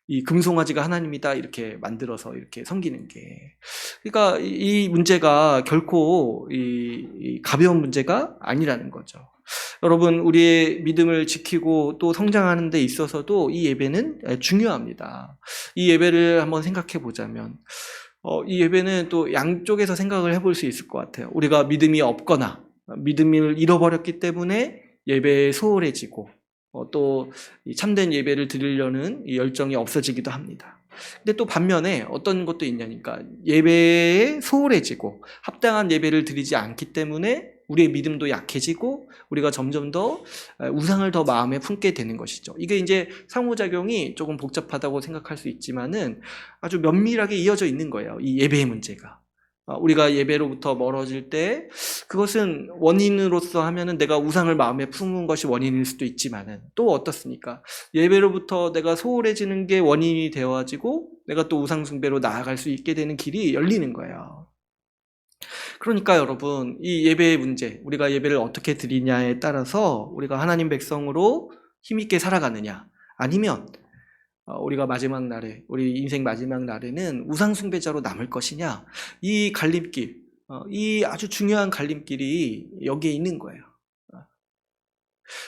이 금송아지가 하나님이다 이렇게 만들어서 이렇게 섬기는 게. 그러니까 이 문제가 결코 이 가벼운 문제가 아니라는 거죠. 여러분, 우리의 믿음을 지키고 또 성장하는 데 있어서도 이 예배는 중요합니다. 이 예배를 한번 생각해 보자면 이 예배는 또 양쪽에서 생각을 해볼 수 있을 것 같아요. 우리가 믿음이 없거나 믿음을 잃어버렸기 때문에 예배에 소홀해지고 또 참된 예배를 드리려는 열정이 없어지기도 합니다. 근데 또 반면에 어떤 것도 있냐니까 예배에 소홀해지고 합당한 예배를 드리지 않기 때문에 우리의 믿음도 약해지고 우리가 점점 더 우상을 더 마음에 품게 되는 것이죠. 이게 이제 상호작용이 조금 복잡하다고 생각할 수 있지만은 아주 면밀하게 이어져 있는 거예요. 이 예배의 문제가. 우리가 예배로부터 멀어질 때 그것은 원인으로서 하면은 내가 우상을 마음에 품은 것이 원인일 수도 있지만은 또 어떻습니까? 예배로부터 내가 소홀해지는 게 원인이 되어가지고 내가 또 우상 숭배로 나아갈 수 있게 되는 길이 열리는 거예요. 그러니까 여러분, 이 예배의 문제, 우리가 예배를 어떻게 드리냐에 따라서 우리가 하나님 백성으로 힘있게 살아가느냐, 아니면 우리가 마지막 날에, 우리 인생 마지막 날에는 우상 숭배자로 남을 것이냐, 이 갈림길, 이 아주 중요한 갈림길이 여기에 있는 거예요.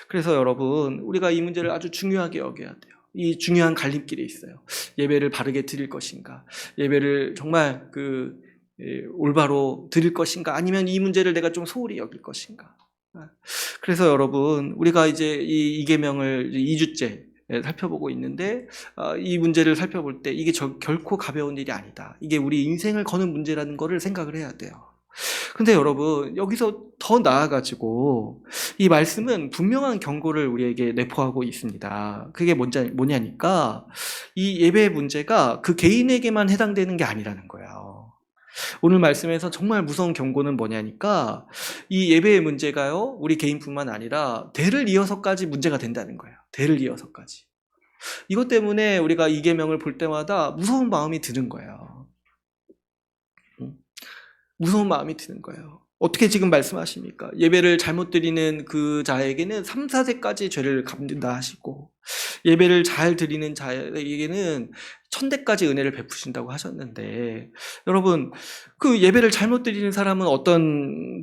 그래서 여러분, 우리가 이 문제를 아주 중요하게 여겨야 돼요. 이 중요한 갈림길에 있어요. 예배를 바르게 드릴 것인가, 예배를 정말 올바로 드릴 것인가, 아니면 이 문제를 내가 좀 소홀히 여길 것인가. 그래서 여러분, 우리가 이제 이 계명을 2주째 살펴보고 있는데, 이 문제를 살펴볼 때 이게 결코 가벼운 일이 아니다. 이게 우리 인생을 거는 문제라는 거를 생각을 해야 돼요. 근데 여러분, 여기서 더 나아가지고 이 말씀은 분명한 경고를 우리에게 내포하고 있습니다. 그게 뭐냐니까, 이 예배의 문제가 그 개인에게만 해당되는 게 아니라는 거예요. 오늘 말씀에서 정말 무서운 경고는 뭐냐니까, 이 예배의 문제가요, 우리 개인뿐만 아니라 대를 이어서까지 문제가 된다는 거예요. 대를 이어서까지. 이것 때문에 우리가 이 계명을 볼 때마다 무서운 마음이 드는 거예요. 무서운 마음이 드는 거예요. 어떻게 지금 말씀하십니까? 예배를 잘못 드리는 그 자에게는 3, 4세까지 죄를 갚는다 하시고, 예배를 잘 드리는 자에게는 1000대까지 은혜를 베푸신다고 하셨는데, 여러분, 그 예배를 잘못 드리는 사람은 어떤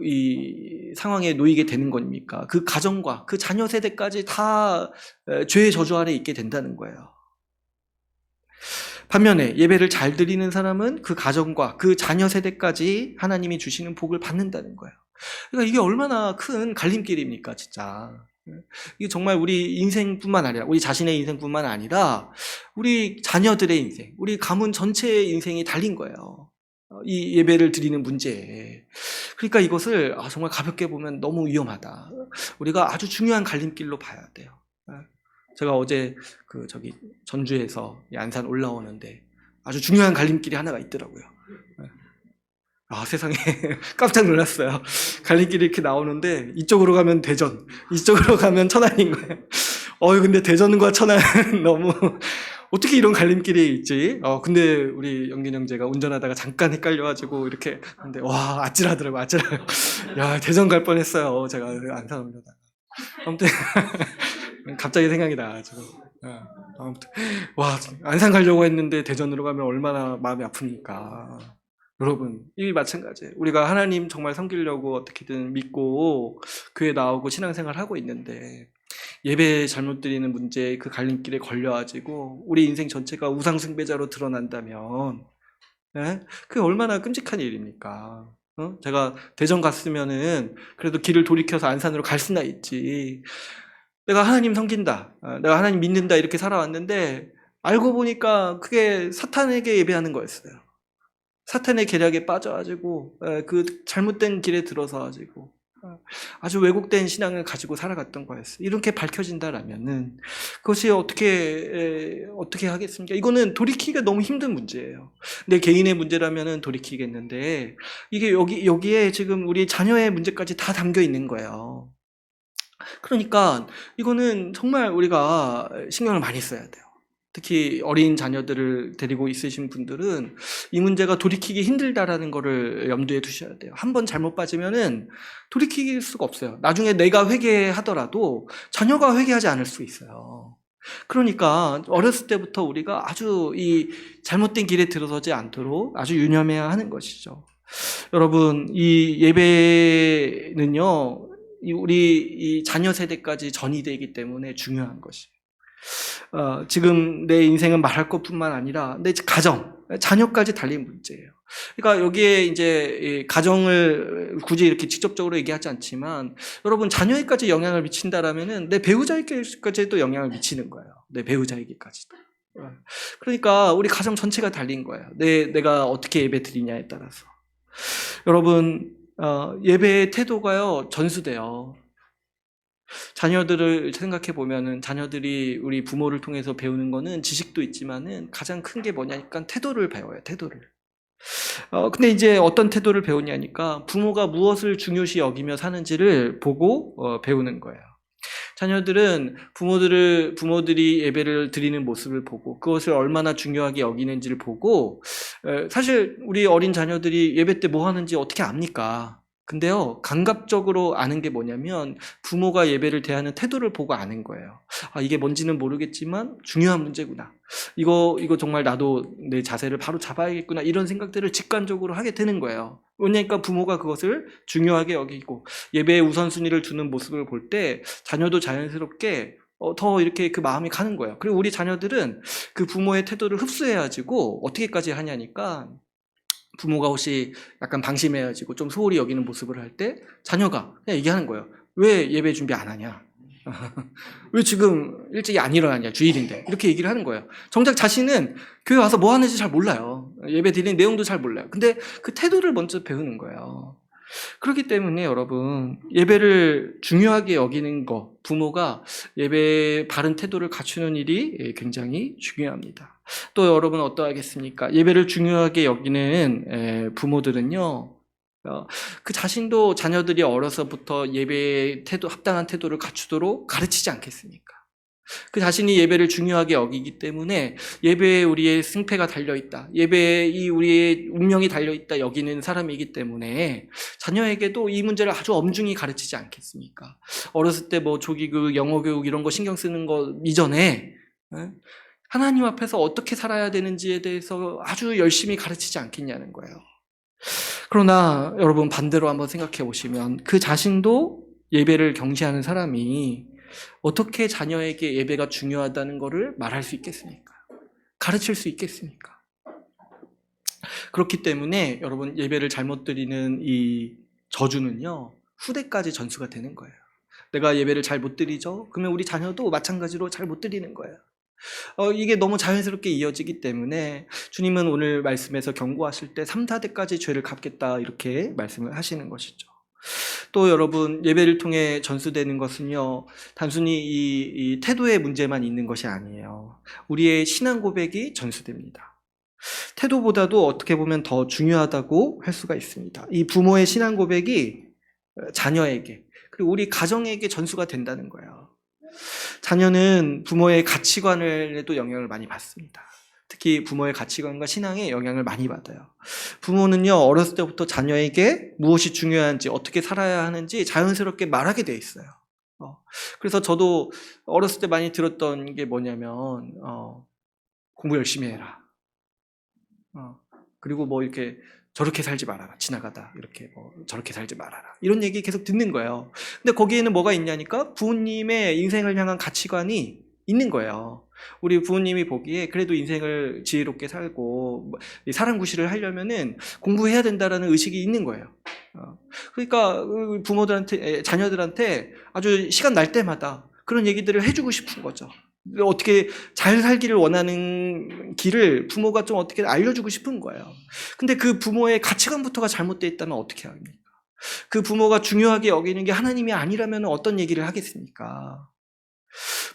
이 상황에 놓이게 되는 겁니까? 그 가정과 그 자녀 세대까지 다 죄의 저주 아래 있게 된다는 거예요. 반면에 예배를 잘 드리는 사람은 그 가정과 그 자녀 세대까지 하나님이 주시는 복을 받는다는 거예요. 그러니까 이게 얼마나 큰 갈림길입니까, 진짜. 이게 정말 우리 인생뿐만 아니라, 우리 자신의 인생뿐만 아니라 우리 자녀들의 인생, 우리 가문 전체의 인생이 달린 거예요. 이 예배를 드리는 문제에. 그러니까 이것을 정말 가볍게 보면 너무 위험하다. 우리가 아주 중요한 갈림길로 봐야 돼요. 제가 어제 전주에서 안산 올라오는데 아주 중요한 갈림길이 하나가 있더라고요. 세상에 깜짝 놀랐어요. 갈림길이 이렇게 나오는데 이쪽으로 가면 대전, 이쪽으로 가면 천안인 거예요. 근데 대전과 천안은 너무 어떻게 이런 갈림길이 있지? 근데 우리 영균 형제가 운전하다가 잠깐 헷갈려가지고 이렇게 근데 와, 아찔하더라고요. 아찔해요. 야, 대전 갈 뻔했어요. 제가 안산 올려다가. 아무튼 갑자기 생각이 나가지고. 아무튼 안산 가려고 했는데 대전으로 가면 얼마나 마음이 아픕니까? 여러분, 이 마찬가지예요. 우리가 하나님 정말 섬기려고 어떻게든 믿고 교회 나오고 신앙생활 하고 있는데 예배 잘못 드리는 문제, 그 갈림길에 걸려가지고 우리 인생 전체가 우상숭배자로 드러난다면, 그게 얼마나 끔찍한 일입니까? 제가 대전 갔으면은 그래도 길을 돌이켜서 안산으로 갈 수나 있지. 내가 하나님 섬긴다, 내가 하나님 믿는다 이렇게 살아왔는데 알고 보니까 그게 사탄에게 예배하는 거였어요. 사탄의 계략에 빠져가지고 그 잘못된 길에 들어서가지고 아주 왜곡된 신앙을 가지고 살아갔던 거였어요. 이렇게 밝혀진다라면은 그것이 어떻게 하겠습니까? 이거는 돌이키기가 너무 힘든 문제예요. 내 개인의 문제라면은 돌이키겠는데 이게 여기에 지금 우리 자녀의 문제까지 다 담겨 있는 거예요. 그러니까 이거는 정말 우리가 신경을 많이 써야 돼요. 특히 어린 자녀들을 데리고 있으신 분들은 이 문제가 돌이키기 힘들다라는 거를 염두에 두셔야 돼요. 한번 잘못 빠지면은 돌이킬 수가 없어요. 나중에 내가 회개하더라도 자녀가 회개하지 않을 수 있어요. 그러니까 어렸을 때부터 우리가 아주 이 잘못된 길에 들어서지 않도록 아주 유념해야 하는 것이죠. 여러분, 이 예배는요, 우리 이 자녀 세대까지 전이되기 때문에 중요한 것이에요. 지금 내 인생은 말할 것뿐만 아니라 내 가정, 자녀까지 달린 문제예요. 그러니까 여기에 이제 가정을 굳이 이렇게 직접적으로 얘기하지 않지만 여러분, 자녀에게까지 영향을 미친다라면은 내 배우자에게까지도 영향을 미치는 거예요. 내 배우자에게까지도. 그러니까 우리 가정 전체가 달린 거예요. 내가 어떻게 예배 드리냐에 따라서. 여러분, 예배의 태도가요, 전수돼요. 자녀들을 생각해 보면은 자녀들이 우리 부모를 통해서 배우는 거는 지식도 있지만은 가장 큰 게 뭐냐니까 태도를 배워요, 태도를. 근데 이제 어떤 태도를 배우냐니까 부모가 무엇을 중요시 여기며 사는지를 보고 배우는 거예요. 자녀들은 부모들이 예배를 드리는 모습을 보고 그것을 얼마나 중요하게 여기는지를 보고, 사실 우리 어린 자녀들이 예배 때 뭐 하는지 어떻게 압니까? 근데요, 감각적으로 아는 게 뭐냐면 부모가 예배를 대하는 태도를 보고 아는 거예요. 아, 이게 뭔지는 모르겠지만 중요한 문제구나. 이거 정말 나도 내 자세를 바로 잡아야겠구나. 이런 생각들을 직관적으로 하게 되는 거예요. 왜냐니까 부모가 그것을 중요하게 여기고 예배에 우선순위를 두는 모습을 볼 때 자녀도 자연스럽게 더 이렇게 그 마음이 가는 거예요. 그리고 우리 자녀들은 그 부모의 태도를 흡수해가지고 어떻게까지 하냐니까, 부모가 혹시 약간 방심해가지고 좀 소홀히 여기는 모습을 할 때 자녀가 그냥 얘기하는 거예요. 왜 예배 준비 안 하냐? 왜 지금 일찍이 안 일어나냐? 주일인데. 이렇게 얘기를 하는 거예요. 정작 자신은 교회 와서 뭐 하는지 잘 몰라요. 예배 드리는 내용도 잘 몰라요. 근데 그 태도를 먼저 배우는 거예요. 그렇기 때문에 여러분, 예배를 중요하게 여기는 것, 부모가 예배의 바른 태도를 갖추는 일이 굉장히 중요합니다. 또 여러분 어떠하겠습니까? 예배를 중요하게 여기는 부모들은요, 그 자신도 자녀들이 어려서부터 예배의 태도, 합당한 태도를 갖추도록 가르치지 않겠습니까? 그 자신이 예배를 중요하게 여기기 때문에 예배에 우리의 승패가 달려있다, 예배에 이 우리의 운명이 달려있다 여기는 사람이기 때문에 자녀에게도 이 문제를 아주 엄중히 가르치지 않겠습니까? 어렸을 때 뭐 조기교육, 영어교육 이런 거 신경 쓰는 거 이전에 하나님 앞에서 어떻게 살아야 되는지에 대해서 아주 열심히 가르치지 않겠냐는 거예요. 그러나 여러분 반대로 한번 생각해 보시면 그 자신도 예배를 경시하는 사람이 어떻게 자녀에게 예배가 중요하다는 것을 말할 수 있겠습니까? 가르칠 수 있겠습니까? 그렇기 때문에 여러분, 예배를 잘못 드리는 이 저주는요, 후대까지 전수가 되는 거예요. 내가 예배를 잘 못 드리죠? 그러면 우리 자녀도 마찬가지로 잘 못 드리는 거예요. 이게 너무 자연스럽게 이어지기 때문에 주님은 오늘 말씀에서 경고하실 때 3, 4대까지 죄를 갚겠다 이렇게 말씀을 하시는 것이죠. 또 여러분, 예배를 통해 전수되는 것은요, 단순히 이 태도의 문제만 있는 것이 아니에요. 우리의 신앙 고백이 전수됩니다. 태도보다도 어떻게 보면 더 중요하다고 할 수가 있습니다. 이 부모의 신앙 고백이 자녀에게, 그리고 우리 가정에게 전수가 된다는 거예요. 자녀는 부모의 가치관에도 영향을 많이 받습니다. 특히 부모의 가치관과 신앙에 영향을 많이 받아요. 부모는요, 어렸을 때부터 자녀에게 무엇이 중요한지, 어떻게 살아야 하는지 자연스럽게 말하게 돼 있어요. 그래서 저도 어렸을 때 많이 들었던 게 뭐냐면, 공부 열심히 해라. 그리고 뭐 이렇게 저렇게 살지 말아라. 지나가다 이렇게 뭐 저렇게 살지 말아라. 이런 얘기 계속 듣는 거예요. 근데 거기에는 뭐가 있냐니까 부모님의 인생을 향한 가치관이 있는 거예요. 우리 부모님이 보기에 그래도 인생을 지혜롭게 살고 사람 구실을 하려면은 공부해야 된다라는 의식이 있는 거예요. 그러니까 부모들한테, 자녀들한테 아주 시간 날 때마다 그런 얘기들을 해주고 싶은 거죠. 어떻게 잘 살기를 원하는 길을 부모가 좀 어떻게 알려주고 싶은 거예요. 근데 그 부모의 가치관부터가 잘못되어 있다면 어떻게 합니까? 그 부모가 중요하게 여기는 게 하나님이 아니라면 어떤 얘기를 하겠습니까?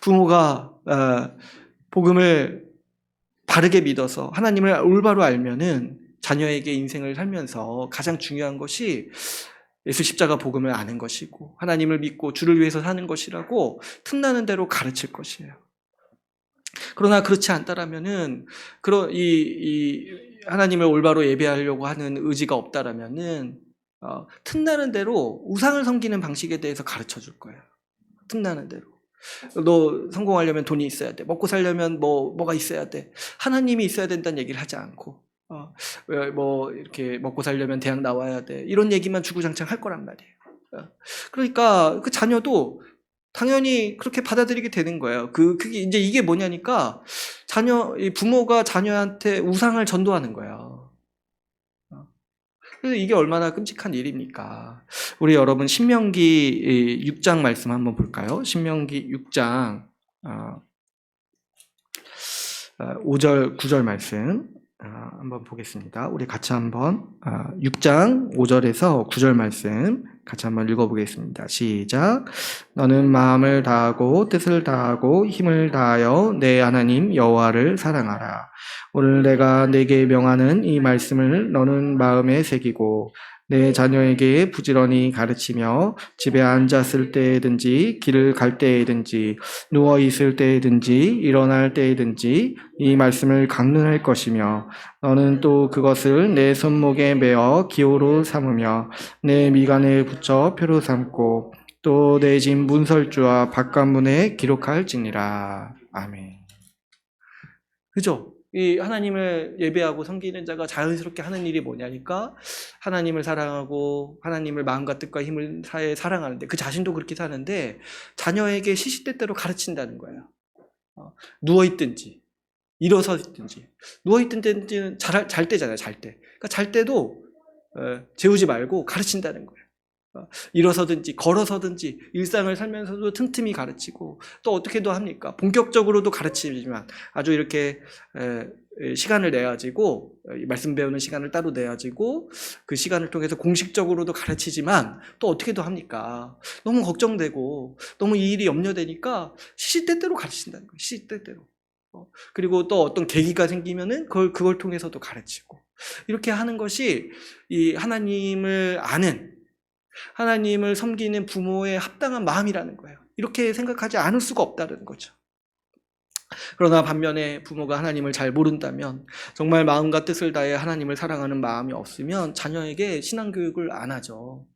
부모가 복음을 바르게 믿어서 하나님을 올바로 알면은 자녀에게 인생을 살면서 가장 중요한 것이 예수 십자가 복음을 아는 것이고 하나님을 믿고 주를 위해서 사는 것이라고 틈나는 대로 가르칠 것이에요. 그러나 그렇지 않다라면은, 이 하나님을 올바로 예배하려고 하는 의지가 없다라면은, 틈나는 대로 우상을 섬기는 방식에 대해서 가르쳐 줄 거예요. 틈나는 대로. 너 성공하려면 돈이 있어야 돼. 먹고 살려면 뭐가 있어야 돼. 하나님이 있어야 된다는 얘기를 하지 않고, 뭐, 이렇게 먹고 살려면 대학 나와야 돼. 이런 얘기만 주구장창 할 거란 말이에요. 그러니까 그 자녀도 당연히 그렇게 받아들이게 되는 거예요. 그게 이제 이게 뭐냐니까 부모가 자녀한테 우상을 전도하는 거예요. 그래서 이게 얼마나 끔찍한 일입니까? 우리 여러분 신명기 6장 말씀 한번 볼까요? 신명기 6장 5절, 9절 말씀. 한번 보겠습니다. 우리 같이 한번 6장 5절에서 9절 말씀 같이 한번 읽어보겠습니다. 시작. 너는 마음을 다하고 뜻을 다하고 힘을 다하여 내 하나님 여호와를 사랑하라. 오늘 내가 네게 명하는 이 말씀을 너는 마음에 새기고 내 자녀에게 부지런히 가르치며 집에 앉았을 때든지 길을 갈 때든지 누워 있을 때든지 일어날 때든지 이 말씀을 강론할 것이며 너는 또 그것을 내 손목에 메어 기호로 삼으며 내 미간에 붙여 표로 삼고 또 내 집 문설주와 바깥문에 기록할지니라. 아멘. 그죠? 이 하나님을 예배하고 섬기는 자가 자연스럽게 하는 일이 뭐냐니까 하나님을 사랑하고 하나님을 마음과 뜻과 힘을 다해 사랑하는데 그 자신도 그렇게 사는데 자녀에게 시시때때로 가르친다는 거예요. 누워있든지 일어서 있든지 누워있든지는 잘 때잖아요. 잘 때. 그러니까 잘 때도 재우지 말고 가르친다는 거예요. 일어서든지 걸어서든지 일상을 살면서도 틈틈이 가르치고 또 어떻게도 합니까? 본격적으로도 가르치지만 아주 이렇게 시간을 내가지고 말씀 배우는 시간을 따로 내가지고 그 시간을 통해서 공식적으로도 가르치지만 또 어떻게도 합니까? 너무 걱정되고 너무 이 일이 염려되니까 시시때때로 가르친다는 거예요. 시시때때로. 그리고 또 어떤 계기가 생기면은 그걸 통해서도 가르치고 이렇게 하는 것이 이 하나님을 아는 하나님을 섬기는 부모의 합당한 마음이라는 거예요. 이렇게 생각하지 않을 수가 없다는 거죠. 그러나 반면에 부모가 하나님을 잘 모른다면 정말 마음과 뜻을 다해 하나님을 사랑하는 마음이 없으면 자녀에게 신앙교육을 안 하죠.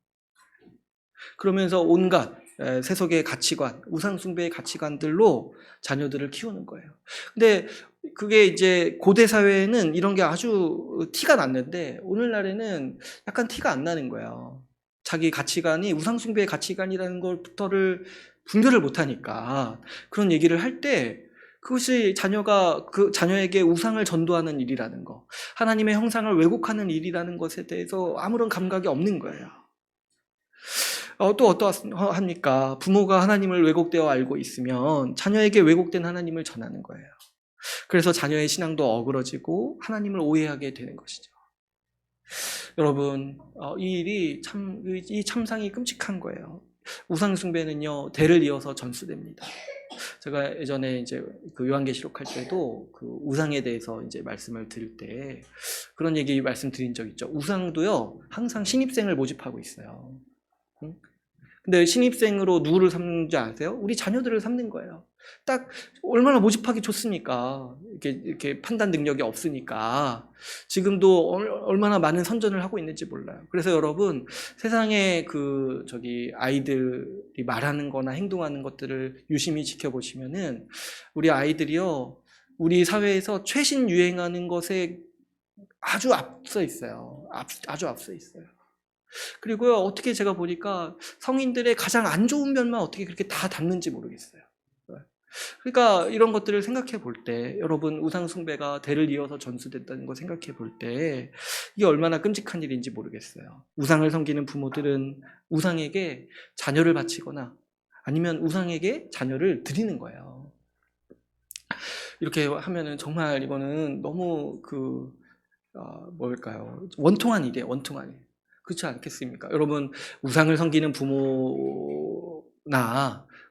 그러면서 온갖 세속의 가치관, 우상숭배의 가치관들로 자녀들을 키우는 거예요. 근데 그게 이제 고대 사회에는 이런 게 아주 티가 났는데 오늘날에는 약간 티가 안 나는 거예요. 자기 가치관이 우상숭배의 가치관이라는 것부터를 분별을 못하니까 그런 얘기를 할 때 그것이 자녀가 그 자녀에게 우상을 전도하는 일이라는 거, 하나님의 형상을 왜곡하는 일이라는 것에 대해서 아무런 감각이 없는 거예요. 또 어떠합니까? 부모가 하나님을 왜곡되어 알고 있으면 자녀에게 왜곡된 하나님을 전하는 거예요. 그래서 자녀의 신앙도 어그러지고 하나님을 오해하게 되는 것이죠. 여러분, 이 참상이 끔찍한 거예요. 우상숭배는요, 대를 이어서 전수됩니다. 제가 예전에 이제 그 요한계시록 할 때도 그 우상에 대해서 이제 말씀을 드릴 때 그런 얘기 말씀드린 적 있죠. 우상도요, 항상 신입생을 모집하고 있어요. 근데 신입생으로 누구를 삼는지 아세요? 우리 자녀들을 삼는 거예요. 딱 얼마나 모집하기 좋습니까? 이렇게 판단 능력이 없으니까 지금도 얼마나 많은 선전을 하고 있는지 몰라요. 그래서 여러분 세상에 아이들이 말하는 거나 행동하는 것들을 유심히 지켜보시면은 우리 아이들이요 우리 사회에서 최신 유행하는 것에 아주 앞서 있어요. 아주 앞서 있어요. 그리고요, 어떻게 제가 보니까 성인들의 가장 안 좋은 면만 어떻게 그렇게 다 담는지 모르겠어요. 그러니까 이런 것들을 생각해 볼 때, 여러분, 우상숭배가 대를 이어서 전수됐다는 거 생각해 볼 때, 이게 얼마나 끔찍한 일인지 모르겠어요. 우상을 섬기는 부모들은 우상에게 자녀를 바치거나 아니면 우상에게 자녀를 드리는 거예요. 이렇게 하면은 정말 이거는 너무 원통한 일이에요, 원통한 일. 그렇지 않겠습니까? 여러분, 우상을 섬기는 부모나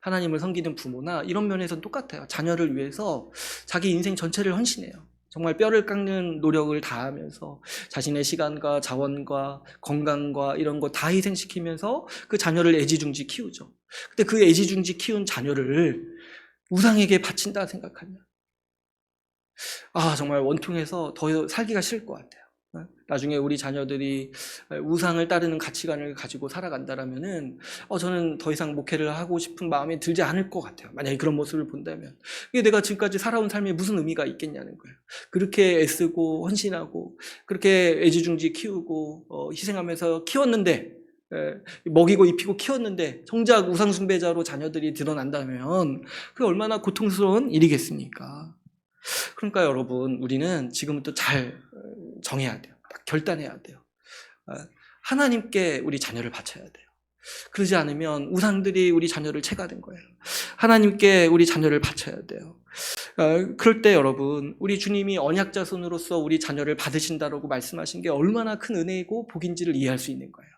하나님을 섬기는 부모나 이런 면에서는 똑같아요. 자녀를 위해서 자기 인생 전체를 헌신해요. 정말 뼈를 깎는 노력을 다하면서 자신의 시간과 자원과 건강과 이런 거 다 희생시키면서 그 자녀를 애지중지 키우죠. 근데 그 애지중지 키운 자녀를 우상에게 바친다 생각하면 정말 원통해서 더 살기가 싫을 것 같아요. 나중에 우리 자녀들이 우상을 따르는 가치관을 가지고 살아간다라면은 저는 더 이상 목회를 하고 싶은 마음이 들지 않을 것 같아요. 만약에 그런 모습을 본다면 이게 내가 지금까지 살아온 삶에 무슨 의미가 있겠냐는 거예요. 그렇게 애쓰고 헌신하고 그렇게 애지중지 키우고 희생하면서 키웠는데 먹이고 입히고 키웠는데 정작 우상숭배자로 자녀들이 드러난다면 그게 얼마나 고통스러운 일이겠습니까? 그러니까 여러분 우리는 지금부터 잘 정해야 돼요. 딱 결단해야 돼요. 하나님께 우리 자녀를 바쳐야 돼요. 그러지 않으면 우상들이 우리 자녀를 채가는 거예요. 하나님께 우리 자녀를 바쳐야 돼요. 그럴 때 여러분, 우리 주님이 언약자손으로서 우리 자녀를 받으신다라고 말씀하신 게 얼마나 큰 은혜이고 복인지를 이해할 수 있는 거예요.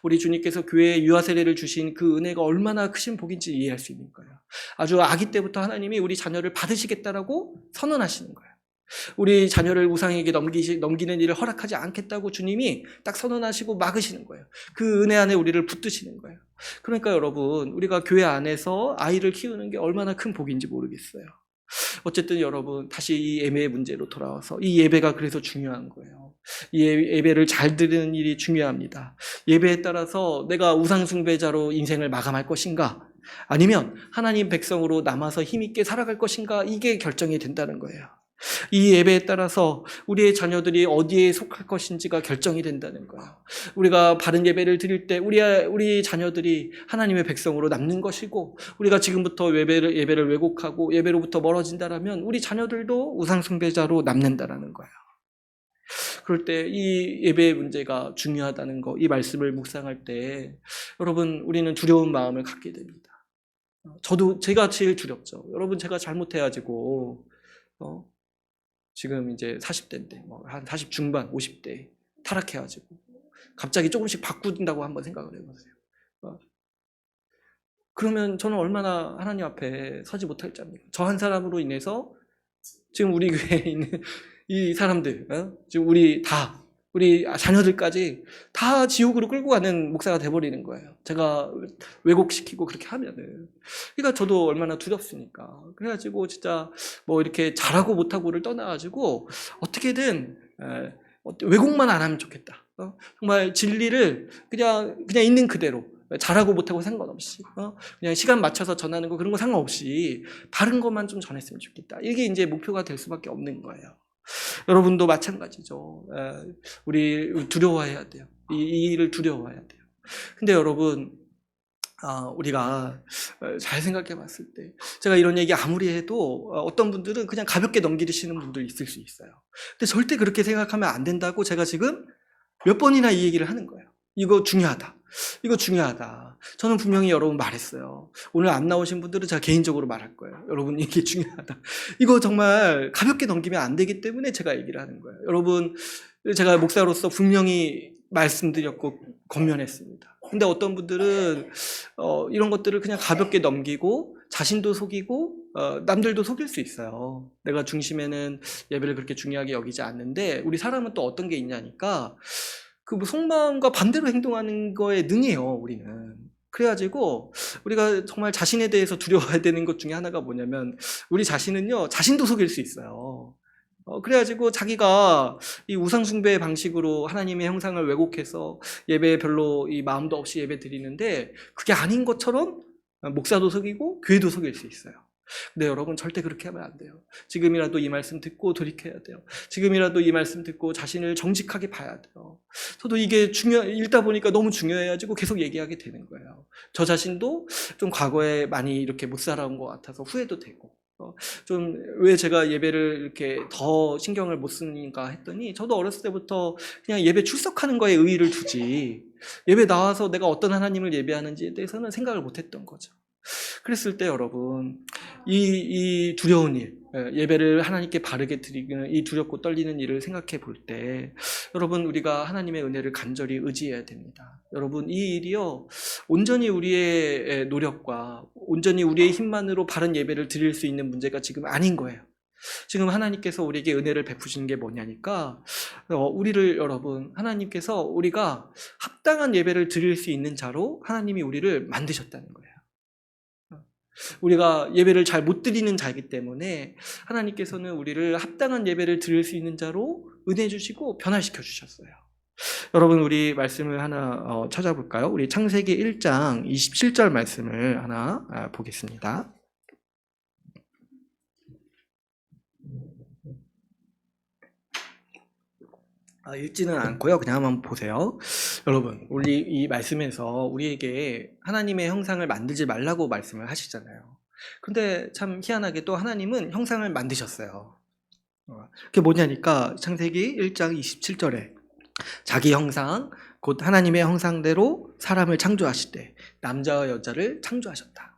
우리 주님께서 교회에 유아 세례를 주신 그 은혜가 얼마나 크신 복인지 이해할 수 있는 거예요. 아주 아기 때부터 하나님이 우리 자녀를 받으시겠다라고 선언하시는 거예요. 우리 자녀를 우상에게 넘기는 일을 허락하지 않겠다고 주님이 딱 선언하시고 막으시는 거예요. 그 은혜 안에 우리를 붙드시는 거예요. 그러니까 여러분, 우리가 교회 안에서 아이를 키우는 게 얼마나 큰 복인지 모르겠어요. 어쨌든 여러분, 다시 이 예배의 문제로 돌아와서 이 예배가 그래서 중요한 거예요. 이 예배를 잘 드리는 일이 중요합니다. 예배에 따라서 내가 우상 숭배자로 인생을 마감할 것인가, 아니면 하나님 백성으로 남아서 힘있게 살아갈 것인가, 이게 결정이 된다는 거예요. 이 예배에 따라서 우리의 자녀들이 어디에 속할 것인지가 결정이 된다는 거예요. 우리가 바른 예배를 드릴 때 우리 자녀들이 하나님의 백성으로 남는 것이고, 우리가 지금부터 예배를 왜곡하고 예배로부터 멀어진다라면 우리 자녀들도 우상 숭배자로 남는다라는 거예요. 그럴 때 이 예배의 문제가 중요하다는 거, 이 말씀을 묵상할 때 여러분, 우리는 두려운 마음을 갖게 됩니다. 제가 제일 두렵죠. 여러분, 제가 잘못해가지고 지금 이제 40대인데 한 40 중반 50대 타락해가지고 갑자기 조금씩 바꾼다고 한번 생각을 해보세요. 그러면 저는 얼마나 하나님 앞에 서지 못할 자입니까? 저 한 사람으로 인해서 지금 우리 교회에 있는 이 사람들, 지금 우리 자녀들까지 다 지옥으로 끌고 가는 목사가 돼버리는 거예요. 제가 왜곡시키고 그렇게 하면은. 그러니까 저도 얼마나 두렵습니까? 그래가지고 진짜 이렇게 잘하고 못하고를 떠나가지고 어떻게든 왜곡만 안 하면 좋겠다. 정말 진리를 그냥 있는 그대로, 잘하고 못하고 상관없이, 그냥 시간 맞춰서 전하는 거 그런 거 상관없이 바른 것만 좀 전했으면 좋겠다. 이게 이제 목표가 될 수밖에 없는 거예요. 여러분도 마찬가지죠. 우리 두려워해야 돼요. 이 일을 두려워해야 돼요. 근데 여러분, 우리가 잘 생각해 봤을 때, 제가 이런 얘기 아무리 해도 어떤 분들은 그냥 가볍게 넘기시는 분들 있을 수 있어요. 근데 절대 그렇게 생각하면 안 된다고 제가 지금 몇 번이나 이 얘기를 하는 거예요. 이거 중요하다. 저는 분명히 여러분 말했어요. 오늘 안 나오신 분들은 제가 개인적으로 말할 거예요. 여러분, 이게 중요하다. 이거 정말 가볍게 넘기면 안 되기 때문에 제가 얘기를 하는 거예요. 여러분, 제가 목사로서 분명히 말씀드렸고 권면했습니다. 근데 어떤 분들은 이런 것들을 그냥 가볍게 넘기고 자신도 속이고 남들도 속일 수 있어요. 내가 중심에는 예배를 그렇게 중요하게 여기지 않는데, 우리 사람은 또 어떤 게 있냐니까, 그 속마음과 반대로 행동하는 거에 능해요, 우리는. 그래가지고 우리가 정말 자신에 대해서 두려워해야 되는 것 중에 하나가 뭐냐면, 우리 자신은요, 자신도 속일 수 있어요. 그래가지고 자기가 이 우상숭배의 방식으로 하나님의 형상을 왜곡해서 예배에 별로 이 마음도 없이 예배 드리는데, 그게 아닌 것처럼 목사도 속이고 교회도 속일 수 있어요. 근데 여러분, 절대 그렇게 하면 안 돼요. 지금이라도 이 말씀 듣고 돌이켜야 돼요. 지금이라도 이 말씀 듣고 자신을 정직하게 봐야 돼요. 저도 이게 읽다 보니까 너무 중요해가지고 계속 얘기하게 되는 거예요. 저 자신도 좀 과거에 많이 이렇게 못 살아온 것 같아서 후회도 되고, 좀 왜 제가 예배를 이렇게 더 신경을 못 쓰는가 했더니, 저도 어렸을 때부터 그냥 예배 출석하는 거에 의의를 두지, 예배 나와서 내가 어떤 하나님을 예배하는지에 대해서는 생각을 못 했던 거죠. 그랬을 때 여러분, 이 두려운 일, 예배를 하나님께 바르게 드리는 이 두렵고 떨리는 일을 생각해 볼 때, 여러분, 우리가 하나님의 은혜를 간절히 의지해야 됩니다. 여러분, 이 일이요, 온전히 우리의 노력과 온전히 우리의 힘만으로 바른 예배를 드릴 수 있는 문제가 지금 아닌 거예요. 지금 하나님께서 우리에게 은혜를 베푸신 게 뭐냐니까, 여러분, 하나님께서 우리가 합당한 예배를 드릴 수 있는 자로 하나님이 우리를 만드셨다는 거예요. 우리가 예배를 잘 못 드리는 자이기 때문에 하나님께서는 우리를 합당한 예배를 드릴 수 있는 자로 은혜 주시고 변화시켜 주셨어요. 여러분, 우리 말씀을 하나 찾아볼까요? 우리 창세기 1장 27절 말씀을 하나 보겠습니다. 읽지는 않고요. 그냥 한번 보세요. 여러분, 우리 이 말씀에서 우리에게 하나님의 형상을 만들지 말라고 말씀을 하시잖아요. 근데 참 희한하게 또 하나님은 형상을 만드셨어요. 그게 뭐냐니까, 창세기 1장 27절에 자기 형상, 곧 하나님의 형상대로 사람을 창조하실 때 남자와 여자를 창조하셨다.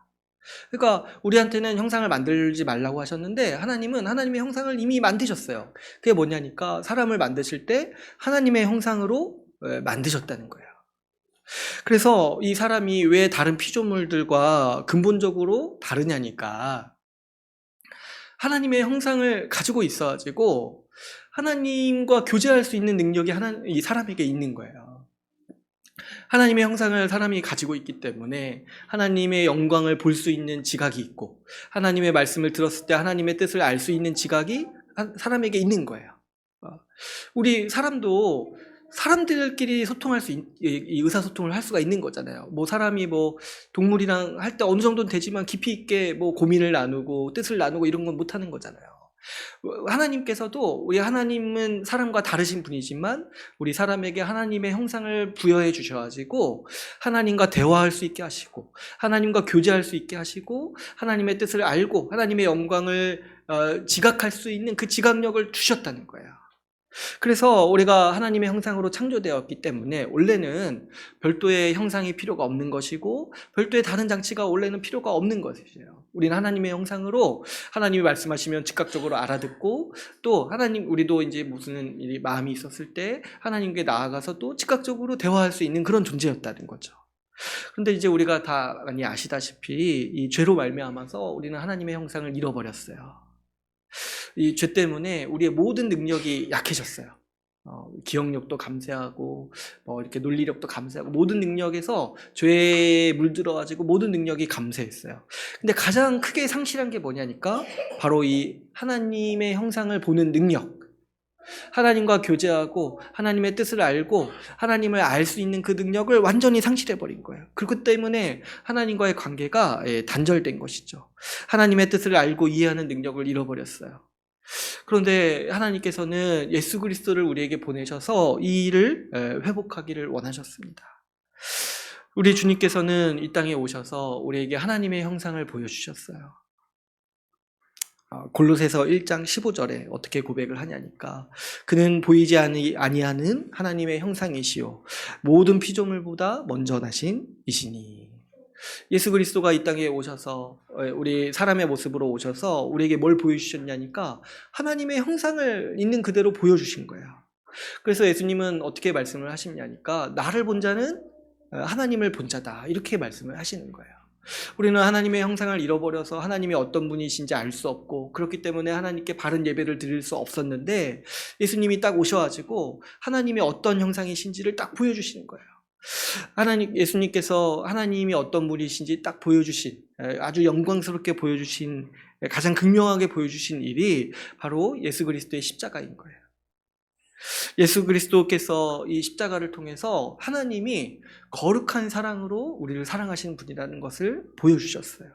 그러니까 우리한테는 형상을 만들지 말라고 하셨는데 하나님은 하나님의 형상을 이미 만드셨어요. 그게 뭐냐니까 사람을 만드실 때 하나님의 형상으로 만드셨다는 거예요. 그래서 이 사람이 왜 다른 피조물들과 근본적으로 다르냐니까 하나님의 형상을 가지고 있어가지고 하나님과 교제할 수 있는 능력이 이 사람에게 있는 거예요. 하나님의 형상을 사람이 가지고 있기 때문에 하나님의 영광을 볼 수 있는 지각이 있고 하나님의 말씀을 들었을 때 하나님의 뜻을 알 수 있는 지각이 사람에게 있는 거예요. 우리 사람도 사람들끼리 소통할 수 의사소통을 할 수가 있는 거잖아요. 뭐 사람이 뭐 동물이랑 할 때 어느 정도는 되지만 깊이 있게 뭐 고민을 나누고 뜻을 나누고 이런 건 못 하는 거잖아요. 하나님께서도 우리 하나님은 사람과 다르신 분이지만 우리 사람에게 하나님의 형상을 부여해 주셔가지고 하나님과 대화할 수 있게 하시고 하나님과 교제할 수 있게 하시고 하나님의 뜻을 알고 하나님의 영광을 지각할 수 있는 그 지각력을 주셨다는 거예요. 그래서 우리가 하나님의 형상으로 창조되었기 때문에 원래는 별도의 형상이 필요가 없는 것이고 별도의 다른 장치가 원래는 필요가 없는 것이에요. 우리는 하나님의 형상으로 하나님이 말씀하시면 즉각적으로 알아듣고 또 우리도 이제 무슨 일이 마음이 있었을 때 하나님께 나아가서 또 즉각적으로 대화할 수 있는 그런 존재였다는 거죠. 그런데 이제 우리가 다 많이 아시다시피 이 죄로 말미암아서 우리는 하나님의 형상을 잃어버렸어요. 이 죄 때문에 우리의 모든 능력이 약해졌어요. 기억력도 감퇴하고 이렇게 논리력도 감퇴하고 모든 능력에서 죄에 물들어가지고 모든 능력이 감퇴했어요. 근데 가장 크게 상실한 게 뭐냐니까 바로 이 하나님의 형상을 보는 능력, 하나님과 교제하고 하나님의 뜻을 알고 하나님을 알 수 있는 그 능력을 완전히 상실해버린 거예요. 그렇기 때문에 하나님과의 관계가 단절된 것이죠. 하나님의 뜻을 알고 이해하는 능력을 잃어버렸어요. 그런데 하나님께서는 예수 그리스도를 우리에게 보내셔서 이 일을 회복하기를 원하셨습니다. 우리 주님께서는 이 땅에 오셔서 우리에게 하나님의 형상을 보여주셨어요. 골로새서 1장 15절에 어떻게 고백을 하냐니까 그는 보이지 아니하는 하나님의 형상이시요 모든 피조물보다 먼저 나신 이시니. 예수 그리스도가 이 땅에 오셔서 우리 사람의 모습으로 오셔서 우리에게 뭘 보여주셨냐니까 하나님의 형상을 있는 그대로 보여주신 거예요. 그래서 예수님은 어떻게 말씀을 하시냐니까 나를 본 자는 하나님을 본 자다 이렇게 말씀을 하시는 거예요. 우리는 하나님의 형상을 잃어버려서 하나님이 어떤 분이신지 알 수 없고 그렇기 때문에 하나님께 바른 예배를 드릴 수 없었는데 예수님이 딱 오셔가지고 하나님이 어떤 형상이신지를 딱 보여주시는 거예요. 예수님께서 하나님이 어떤 분이신지 딱 보여주신 아주 영광스럽게 보여주신 가장 극명하게 보여주신 일이 바로 예수 그리스도의 십자가인 거예요. 예수 그리스도께서 이 십자가를 통해서 하나님이 거룩한 사랑으로 우리를 사랑하시는 분이라는 것을 보여주셨어요.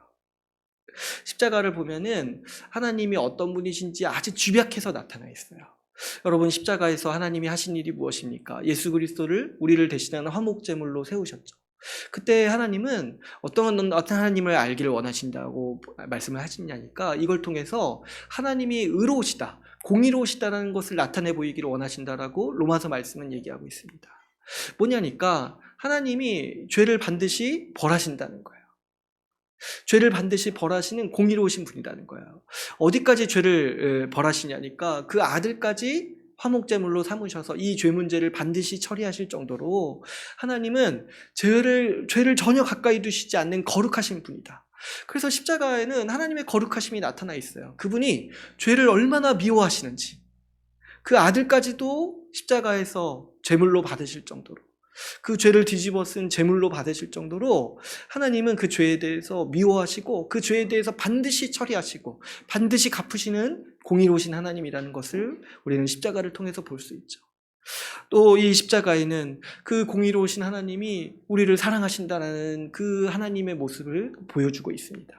십자가를 보면은 하나님이 어떤 분이신지 아주 집약해서 나타나 있어요. 여러분 십자가에서 하나님이 하신 일이 무엇입니까? 예수 그리스도를 우리를 대신하는 화목제물로 세우셨죠. 그때 하나님은 어떤 하나님을 알기를 원하신다고 말씀을 하시냐니까 이걸 통해서 하나님이 의로우시다, 공의로우시다라는 것을 나타내 보이기를 원하신다라고 로마서 말씀은 얘기하고 있습니다. 뭐냐니까 하나님이 죄를 반드시 벌하신다는 거예요. 죄를 반드시 벌하시는 공의로우신 분이라는 거예요. 어디까지 죄를 벌하시냐니까 그 아들까지 화목제물로 삼으셔서 이 죄 문제를 반드시 처리하실 정도로 하나님은 죄를 전혀 가까이 두시지 않는 거룩하신 분이다. 그래서 십자가에는 하나님의 거룩하심이 나타나 있어요. 그분이 죄를 얼마나 미워하시는지 그 아들까지도 십자가에서 제물로 받으실 정도로 그 죄를 뒤집어 쓴 제물로 받으실 정도로 하나님은 그 죄에 대해서 미워하시고 그 죄에 대해서 반드시 처리하시고 반드시 갚으시는 공의로우신 하나님이라는 것을 우리는 십자가를 통해서 볼 수 있죠. 또 이 십자가에는 그 공의로우신 하나님이 우리를 사랑하신다는 그 하나님의 모습을 보여주고 있습니다.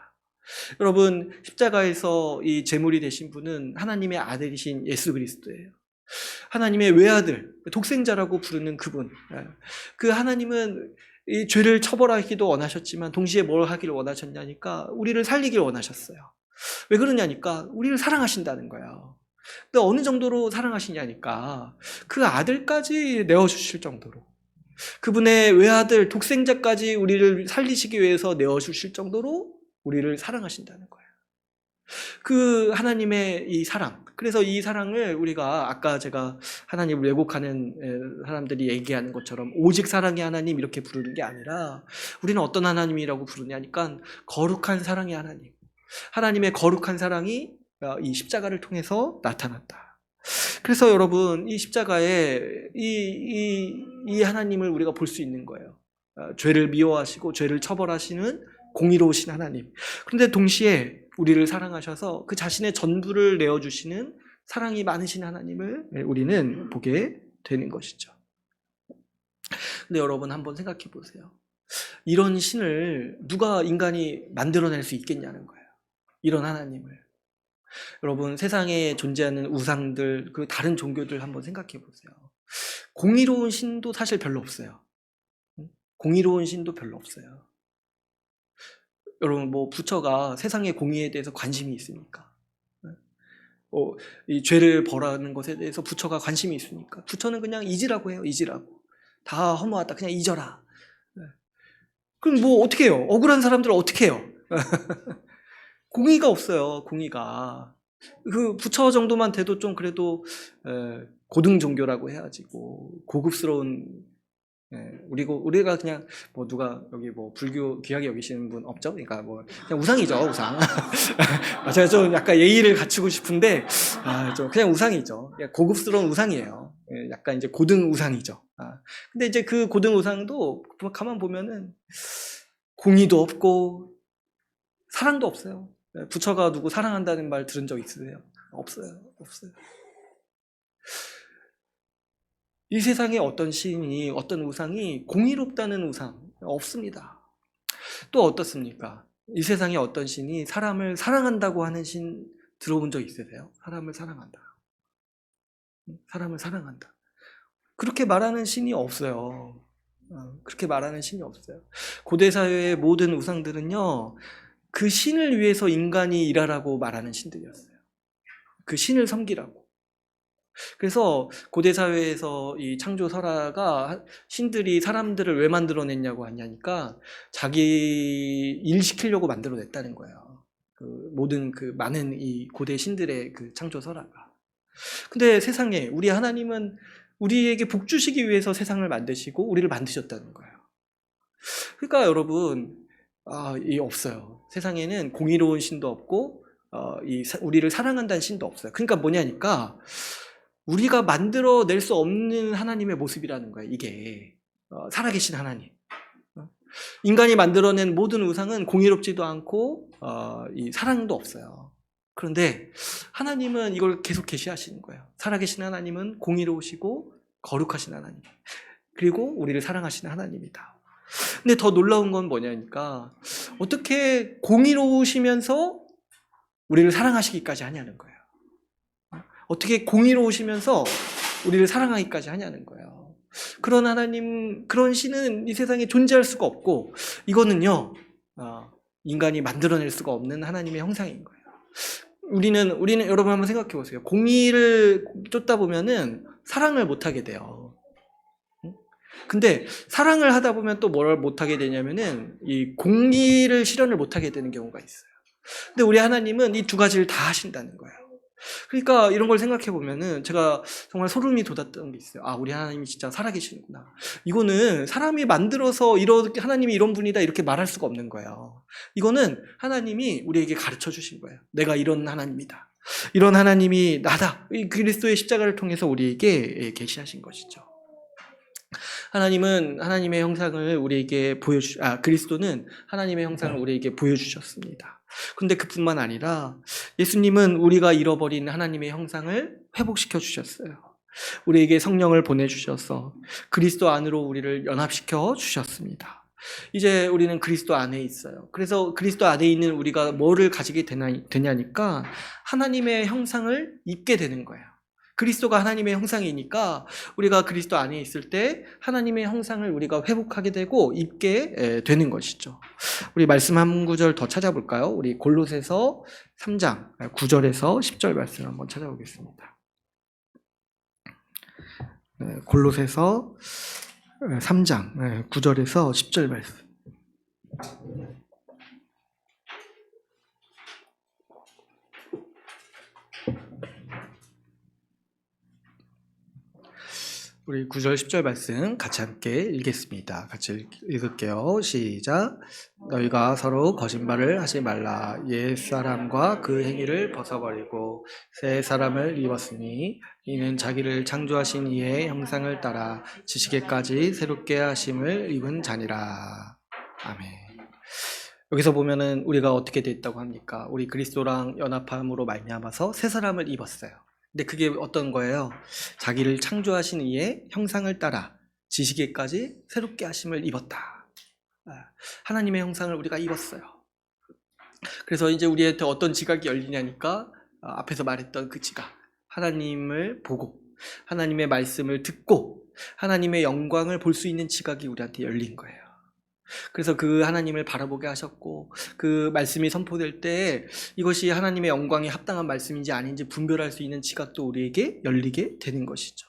여러분 십자가에서 이 제물이 되신 분은 하나님의 아들이신 예수 그리스도예요. 하나님의 외아들, 독생자라고 부르는 그분. 그 하나님은 이 죄를 처벌하기도 원하셨지만 동시에 뭘 하기를 원하셨냐니까 우리를 살리기를 원하셨어요. 왜 그러냐니까 우리를 사랑하신다는 거예요. 근데 어느 정도로 사랑하시냐니까 그 아들까지 내어주실 정도로 그분의 외아들 독생자까지 우리를 살리시기 위해서 내어주실 정도로 우리를 사랑하신다는 거예요. 그 하나님의 이 사랑, 그래서 이 사랑을 우리가 아까 제가 하나님을 왜곡하는 사람들이 얘기하는 것처럼 오직 사랑의 하나님 이렇게 부르는 게 아니라 우리는 어떤 하나님이라고 부르냐니까 거룩한 사랑의 하나님, 하나님의 거룩한 사랑이 이 십자가를 통해서 나타났다. 그래서 여러분, 이 십자가에 이 하나님을 우리가 볼 수 있는 거예요. 죄를 미워하시고 죄를 처벌하시는 공의로우신 하나님. 그런데 동시에 우리를 사랑하셔서 그 자신의 전부를 내어주시는 사랑이 많으신 하나님을 우리는 보게 되는 것이죠. 근데 여러분 한번 생각해 보세요. 이런 신을 누가 인간이 만들어낼 수 있겠냐는 거예요. 이런 하나님을. 여러분, 세상에 존재하는 우상들, 그 다른 종교들 한번 생각해 보세요. 공의로운 신도 사실 별로 없어요. 공의로운 신도 별로 없어요. 여러분, 뭐 부처가 세상의 공의에 대해서 관심이 있습니까? 이 죄를 벌하는 것에 대해서 부처가 관심이 있습니까? 부처는 그냥 잊으라고 해요. 잊으라고. 다 허무하다. 그냥 잊어라. 그럼 뭐 어떻게 해요? 억울한 사람들은 어떻게 해요? 공의가 없어요. 공의가. 그 부처 정도만 돼도 좀 그래도 고등 종교라고 해야지. 고급스러운. 우리가 그냥 뭐 누가 여기 뭐 불교 귀하게 여기시는 분 없죠? 그러니까 뭐 그냥 우상이죠, 우상. 제가 좀 약간 예의를 갖추고 싶은데 좀 그냥 우상이죠. 고급스러운 우상이에요. 약간 이제 고등 우상이죠. 근데 이제 그 고등 우상도 가만 보면은 공의도 없고 사랑도 없어요. 부처가 누구 사랑한다는 말 들은 적 있으세요? 없어요. 이 세상에 어떤 신이, 어떤 우상이 공의롭다는 우상 없습니다. 또 어떻습니까? 이 세상에 어떤 신이 사람을 사랑한다고 하는 신 들어본 적 있으세요? 사람을 사랑한다. 사람을 사랑한다. 그렇게 말하는 신이 없어요. 그렇게 말하는 신이 없어요. 고대 사회의 모든 우상들은요, 그 신을 위해서 인간이 일하라고 말하는 신들이었어요. 그 신을 섬기라고. 그래서 고대 사회에서 이 창조 설화가 신들이 사람들을 왜 만들어냈냐고 하냐니까 자기 일 시키려고 만들어냈다는 거예요. 모든 많은 이 고대 신들의 그 창조 설화가. 근데 세상에 우리 하나님은 우리에게 복 주시기 위해서 세상을 만드시고 우리를 만드셨다는 거예요. 그러니까 여러분, 이 없어요. 세상에는 공의로운 신도 없고 우리를 사랑한다는 신도 없어요. 그러니까 뭐냐니까 우리가 만들어낼 수 없는 하나님의 모습이라는 거예요. 이게 살아계신 하나님. 인간이 만들어낸 모든 우상은 공의롭지도 않고 이 사랑도 없어요. 그런데 하나님은 이걸 계속 계시하시는 거예요. 살아계신 하나님은 공의로우시고 거룩하신 하나님, 그리고 우리를 사랑하시는 하나님이다. 근데 더 놀라운 건 뭐냐니까 어떻게 공의로우시면서 우리를 사랑하시기까지 하냐는 거예요. 어떻게 공의로우시면서 우리를 사랑하기까지 하냐는 거예요. 그런 하나님, 그런 신은 이 세상에 존재할 수가 없고, 이거는요, 인간이 만들어낼 수가 없는 하나님의 형상인 거예요. 우리는 여러분 한번 생각해 보세요. 공의를 쫓다 보면은 사랑을 못하게 돼요. 근데 사랑을 하다 보면 또 뭘 못하게 되냐면은 이 공의를 실현을 못하게 되는 경우가 있어요. 근데 우리 하나님은 이 두 가지를 다 하신다는 거예요. 그러니까 이런 걸 생각해 보면은 제가 정말 소름이 돋았던 게 있어요. 우리 하나님이 진짜 살아계시는구나. 이거는 사람이 만들어서 이렇게 하나님이 이런 분이다 이렇게 말할 수가 없는 거예요. 이거는 하나님이 우리에게 가르쳐 주신 거예요. 내가 이런 하나님이다. 이런 하나님이 나다. 이 그리스도의 십자가를 통해서 우리에게 계시하신 것이죠. 하나님은 하나님의 형상을 우리에게 그리스도는 하나님의 형상을 우리에게 보여주셨습니다. 근데 그뿐만 아니라 예수님은 우리가 잃어버린 하나님의 형상을 회복시켜 주셨어요. 우리에게 성령을 보내주셔서 그리스도 안으로 우리를 연합시켜 주셨습니다. 이제 우리는 그리스도 안에 있어요. 그래서 그리스도 안에 있는 우리가 뭐를 가지게 되냐니까 하나님의 형상을 입게 되는 거예요. 그리스도가 하나님의 형상이니까 우리가 그리스도 안에 있을 때 하나님의 형상을 우리가 회복하게 되고 입게 되는 것이죠. 우리 말씀 한 구절 더 찾아볼까요? 우리 골로새서 3장 9절에서 10절 말씀 한번 찾아보겠습니다. 골로새서 3장 9절에서 10절 말씀. 우리 9절 10절 말씀 같이 함께 읽겠습니다. 같이 읽을게요. 시작. 너희가 서로 거짓말을 하지 말라. 옛사람과 그 행위를 벗어버리고 새 사람을 입었으니 이는 자기를 창조하신 이의 형상을 따라 지식에까지 새롭게 하심을 입은 자니라. 아멘. 여기서 보면은 우리가 어떻게 됐다고 합니까? 우리 그리스도랑 연합함으로 말미암아서 새 사람을 입었어요. 근데 그게 어떤 거예요? 자기를 창조하신 이의 형상을 따라 지식에까지 새롭게 하심을 입었다. 하나님의 형상을 우리가 입었어요. 그래서 이제 우리한테 어떤 지각이 열리냐니까 앞에서 말했던 그 지각. 하나님을 보고 하나님의 말씀을 듣고 하나님의 영광을 볼 수 있는 지각이 우리한테 열린 거예요. 그래서 그 하나님을 바라보게 하셨고 그 말씀이 선포될 때 이것이 하나님의 영광에 합당한 말씀인지 아닌지 분별할 수 있는 지각도 우리에게 열리게 되는 것이죠.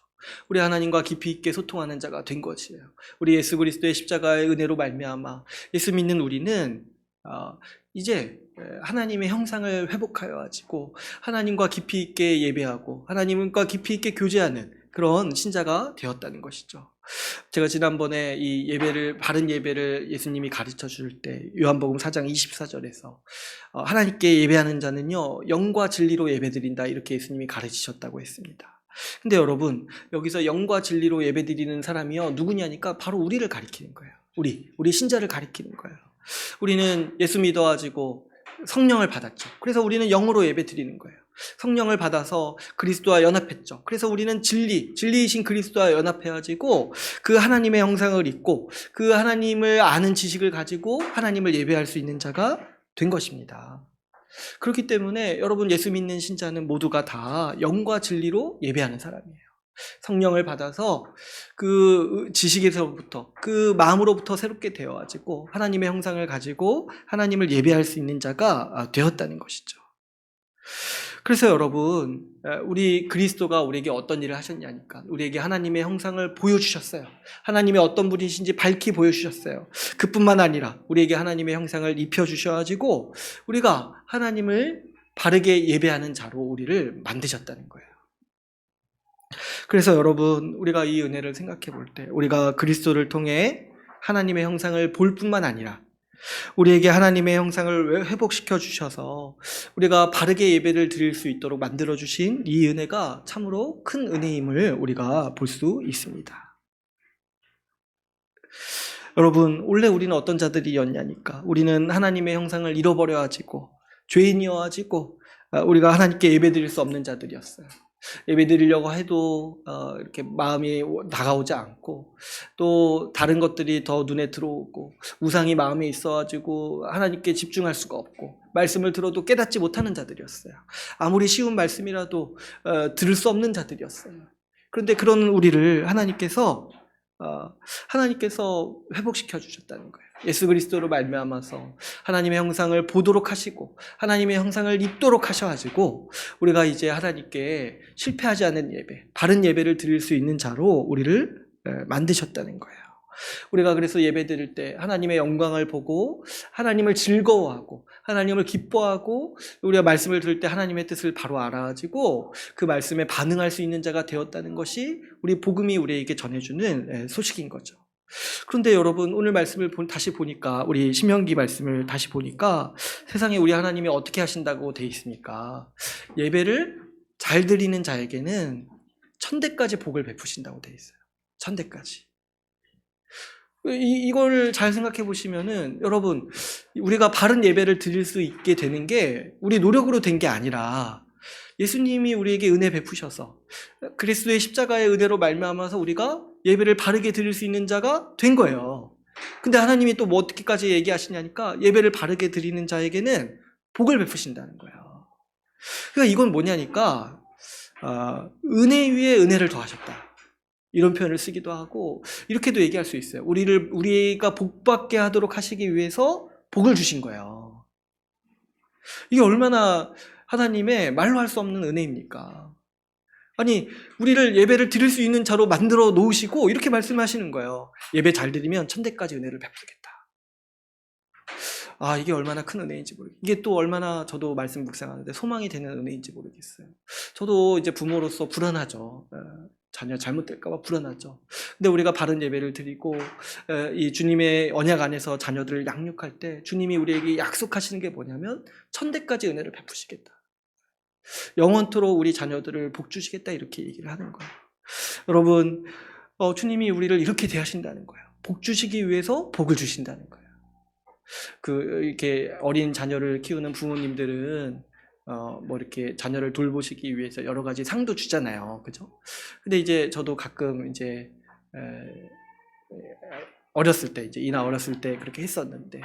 우리 하나님과 깊이 있게 소통하는 자가 된 것이에요. 우리 예수 그리스도의 십자가의 은혜로 말미암아 예수 믿는 우리는 이제 하나님의 형상을 회복하여 가지고 하나님과 깊이 있게 예배하고 하나님과 깊이 있게 교제하는 그런 신자가 되었다는 것이죠. 제가 지난번에 이 예배를 바른 예배를 예수님이 가르쳐 줄 때 요한복음 4장 24절에서 하나님께 예배하는 자는요 영과 진리로 예배드린다 이렇게 예수님이 가르치셨다고 했습니다. 근데 여러분 여기서 영과 진리로 예배드리는 사람이요 누구냐니까 바로 우리를 가리키는 거예요. 우리 신자를 가리키는 거예요. 우리는 예수 믿어가지고 성령을 받았죠. 그래서 우리는 영으로 예배드리는 거예요. 성령을 받아서 그리스도와 연합했죠. 그래서 우리는 진리이신 그리스도와 연합해가지고 그 하나님의 형상을 입고 그 하나님을 아는 지식을 가지고 하나님을 예배할 수 있는 자가 된 것입니다. 그렇기 때문에 여러분 예수 믿는 신자는 모두가 다 영과 진리로 예배하는 사람이에요. 성령을 받아서 그 지식에서부터 그 마음으로부터 새롭게 되어가지고 하나님의 형상을 가지고 하나님을 예배할 수 있는 자가 되었다는 것이죠. 그래서 여러분 우리 그리스도가 우리에게 어떤 일을 하셨냐니까 우리에게 하나님의 형상을 보여주셨어요. 하나님의 어떤 분이신지 밝히 보여주셨어요. 그뿐만 아니라 우리에게 하나님의 형상을 입혀주셔가지고 우리가 하나님을 바르게 예배하는 자로 우리를 만드셨다는 거예요. 그래서 여러분 우리가 이 은혜를 생각해 볼 때 우리가 그리스도를 통해 하나님의 형상을 볼 뿐만 아니라 우리에게 하나님의 형상을 회복시켜 주셔서 우리가 바르게 예배를 드릴 수 있도록 만들어 주신 이 은혜가 참으로 큰 은혜임을 우리가 볼 수 있습니다. 여러분 원래 우리는 어떤 자들이었냐니까 우리는 하나님의 형상을 잃어버려 가지고 죄인이어 가지고 우리가 하나님께 예배 드릴 수 없는 자들이었어요. 예배 드리려고 해도 이렇게 마음이 다가오지 않고 또 다른 것들이 더 눈에 들어오고 우상이 마음에 있어가지고 하나님께 집중할 수가 없고 말씀을 들어도 깨닫지 못하는 자들이었어요. 아무리 쉬운 말씀이라도 들을 수 없는 자들이었어요. 그런데 그런 우리를 하나님께서 회복시켜 주셨다는 거예요. 예수 그리스도로 말미암아서 하나님의 형상을 보도록 하시고 하나님의 형상을 입도록 하셔가지고 우리가 이제 하나님께 실패하지 않는 예배, 바른 예배를 드릴 수 있는 자로 우리를 만드셨다는 거예요. 우리가 그래서 예배 드릴 때 하나님의 영광을 보고 하나님을 즐거워하고 하나님을 기뻐하고 우리가 말씀을 들을 때 하나님의 뜻을 바로 알아가지고 그 말씀에 반응할 수 있는 자가 되었다는 것이 우리 복음이 우리에게 전해주는 소식인 거죠. 그런데 여러분 오늘 말씀을 다시 보니까 우리 신명기 말씀을 다시 보니까 세상에 우리 하나님이 어떻게 하신다고 돼 있습니까? 예배를 잘 드리는 자에게는 1000대까지 복을 베푸신다고 돼 있어요. 1000대까지. 이걸 잘 생각해 보시면은 여러분 우리가 바른 예배를 드릴 수 있게 되는 게 우리 노력으로 된 게 아니라 예수님이 우리에게 은혜 베푸셔서 그리스도의 십자가의 은혜로 말미암아서 우리가 예배를 바르게 드릴 수 있는 자가 된 거예요. 근데 하나님이 또 뭐 어떻게까지 얘기하시냐니까 예배를 바르게 드리는 자에게는 복을 베푸신다는 거예요. 그러니까 이건 뭐냐니까 은혜 위에 은혜를 더하셨다. 이런 표현을 쓰기도 하고 이렇게도 얘기할 수 있어요. 우리가 복받게 하도록 하시기 위해서 복을 주신 거예요. 이게 얼마나 하나님의 말로 할 수 없는 은혜입니까? 아니, 우리를 예배를 드릴 수 있는 자로 만들어 놓으시고 이렇게 말씀하시는 거예요. 예배 잘 드리면 천대까지 은혜를 베풀겠다. 아, 이게 얼마나 큰 은혜인지 모르겠어요. 이게 또 얼마나 저도 말씀 묵상하는데 소망이 되는 은혜인지 모르겠어요. 저도 이제 부모로서 불안하죠. 자녀 잘못될까봐 불안하죠. 근데 우리가 바른 예배를 드리고 이 주님의 언약 안에서 자녀들을 양육할 때 주님이 우리에게 약속하시는 게 뭐냐면 천대까지 은혜를 베푸시겠다. 영원토록 우리 자녀들을 복 주시겠다 이렇게 얘기를 하는 거예요. 여러분, 주님이 우리를 이렇게 대하신다는 거예요. 복 주시기 위해서 복을 주신다는 거예요. 이렇게 어린 자녀를 키우는 부모님들은 이렇게 자녀를 돌보시기 위해서 여러 가지 상도 주잖아요. 그죠? 근데 이제 저도 가끔 이제 어렸을 때, 이제 이나 어렸을 때 그렇게 했었는데,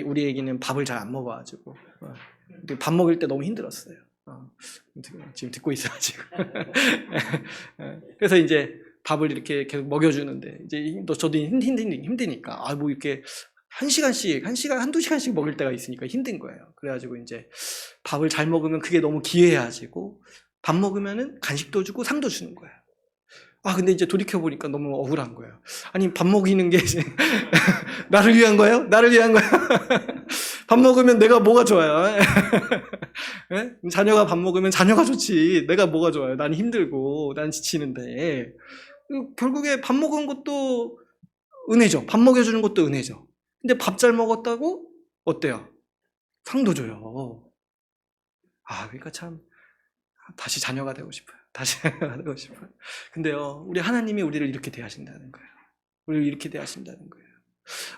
우리 애기는 밥을 잘 안 먹어가지고, 밥 먹을 때 너무 힘들었어요. 지금 듣고 있어가지고. 그래서 이제 밥을 이렇게 계속 먹여주는데, 이제 저도 힘드니까, 이렇게 한두 시간씩 먹을 때가 있으니까 힘든 거예요. 그래가지고 이제 밥을 잘 먹으면 그게 너무 기회가지고, 밥 먹으면은 간식도 주고 상도 주는 거예요. 근데 이제 돌이켜보니까 너무 억울한 거예요. 아니, 밥 먹이는 게 나를 위한 거예요? 나를 위한 거예요? 밥 먹으면 내가 뭐가 좋아요? 네? 자녀가 밥 먹으면 자녀가 좋지. 내가 뭐가 좋아요? 난 힘들고, 난 지치는데. 결국에 밥 먹은 것도 은혜죠. 밥 먹여주는 것도 은혜죠. 근데 밥 잘 먹었다고? 어때요? 상도 줘요. 그러니까 참, 다시 자녀가 되고 싶어요. 다시 자녀가 되고 싶어요. 근데요, 우리 하나님이 우리를 이렇게 대하신다는 거예요. 우리를 이렇게 대하신다는 거예요.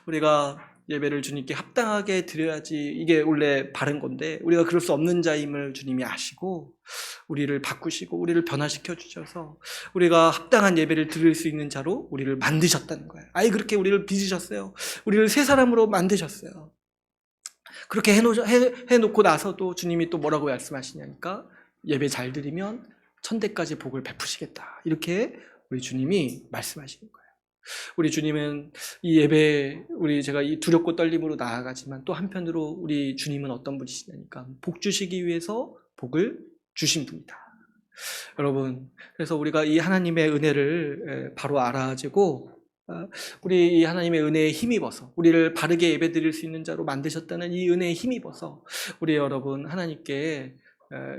우리가 예배를 주님께 합당하게 드려야지 이게 원래 바른 건데 우리가 그럴 수 없는 자임을 주님이 아시고 우리를 바꾸시고 우리를 변화시켜 주셔서 우리가 합당한 예배를 드릴 수 있는 자로 우리를 만드셨다는 거예요. 그렇게 우리를 빚으셨어요. 우리를 새 사람으로 만드셨어요. 그렇게 해놓고 나서도 주님이 또 뭐라고 말씀하시냐니까 예배 잘 드리면 천대까지 복을 베푸시겠다. 이렇게 우리 주님이 말씀하시는 거예요. 우리 주님은 이 예배, 제가 이 두렵고 떨림으로 나아가지만 또 한편으로 우리 주님은 어떤 분이시냐니까 복 주시기 위해서 복을 주신 분이다. 여러분, 그래서 우리가 이 하나님의 은혜를 바로 알아가지고 우리 이 하나님의 은혜에 힘입어서 우리를 바르게 예배 드릴 수 있는 자로 만드셨다는 이 은혜에 힘입어서 우리 여러분 하나님께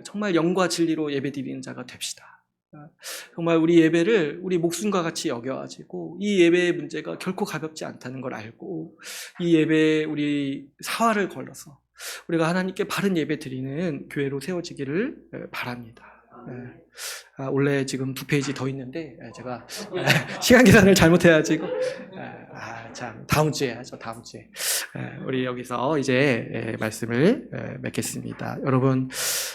정말 영과 진리로 예배 드리는 자가 됩시다. 정말 우리 예배를 우리 목숨과 같이 여겨가지고 이 예배의 문제가 결코 가볍지 않다는 걸 알고 이 예배에 우리 사활을 걸러서 우리가 하나님께 바른 예배 드리는 교회로 세워지기를 바랍니다. 원래 지금 2페이지 더 있는데 제가 시간 계산을 잘못해가지고 참 다음 주에 하죠. 다음 주에 우리 여기서 이제 말씀을 맺겠습니다. 여러분,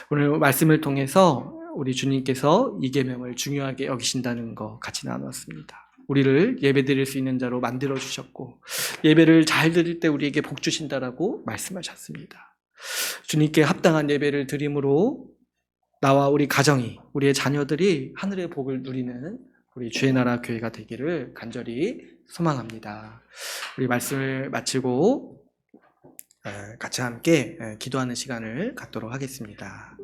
오늘 말씀을 통해서 우리 주님께서 이 계명을 중요하게 여기신다는 거 같이 나눴습니다. 우리를 예배 드릴 수 있는 자로 만들어 주셨고 예배를 잘 드릴 때 우리에게 복 주신다라고 말씀하셨습니다. 주님께 합당한 예배를 드림으로 나와 우리 가정이, 우리의 자녀들이 하늘의 복을 누리는 우리 주의 나라 교회가 되기를 간절히 소망합니다. 우리 말씀을 마치고 같이 함께 기도하는 시간을 갖도록 하겠습니다.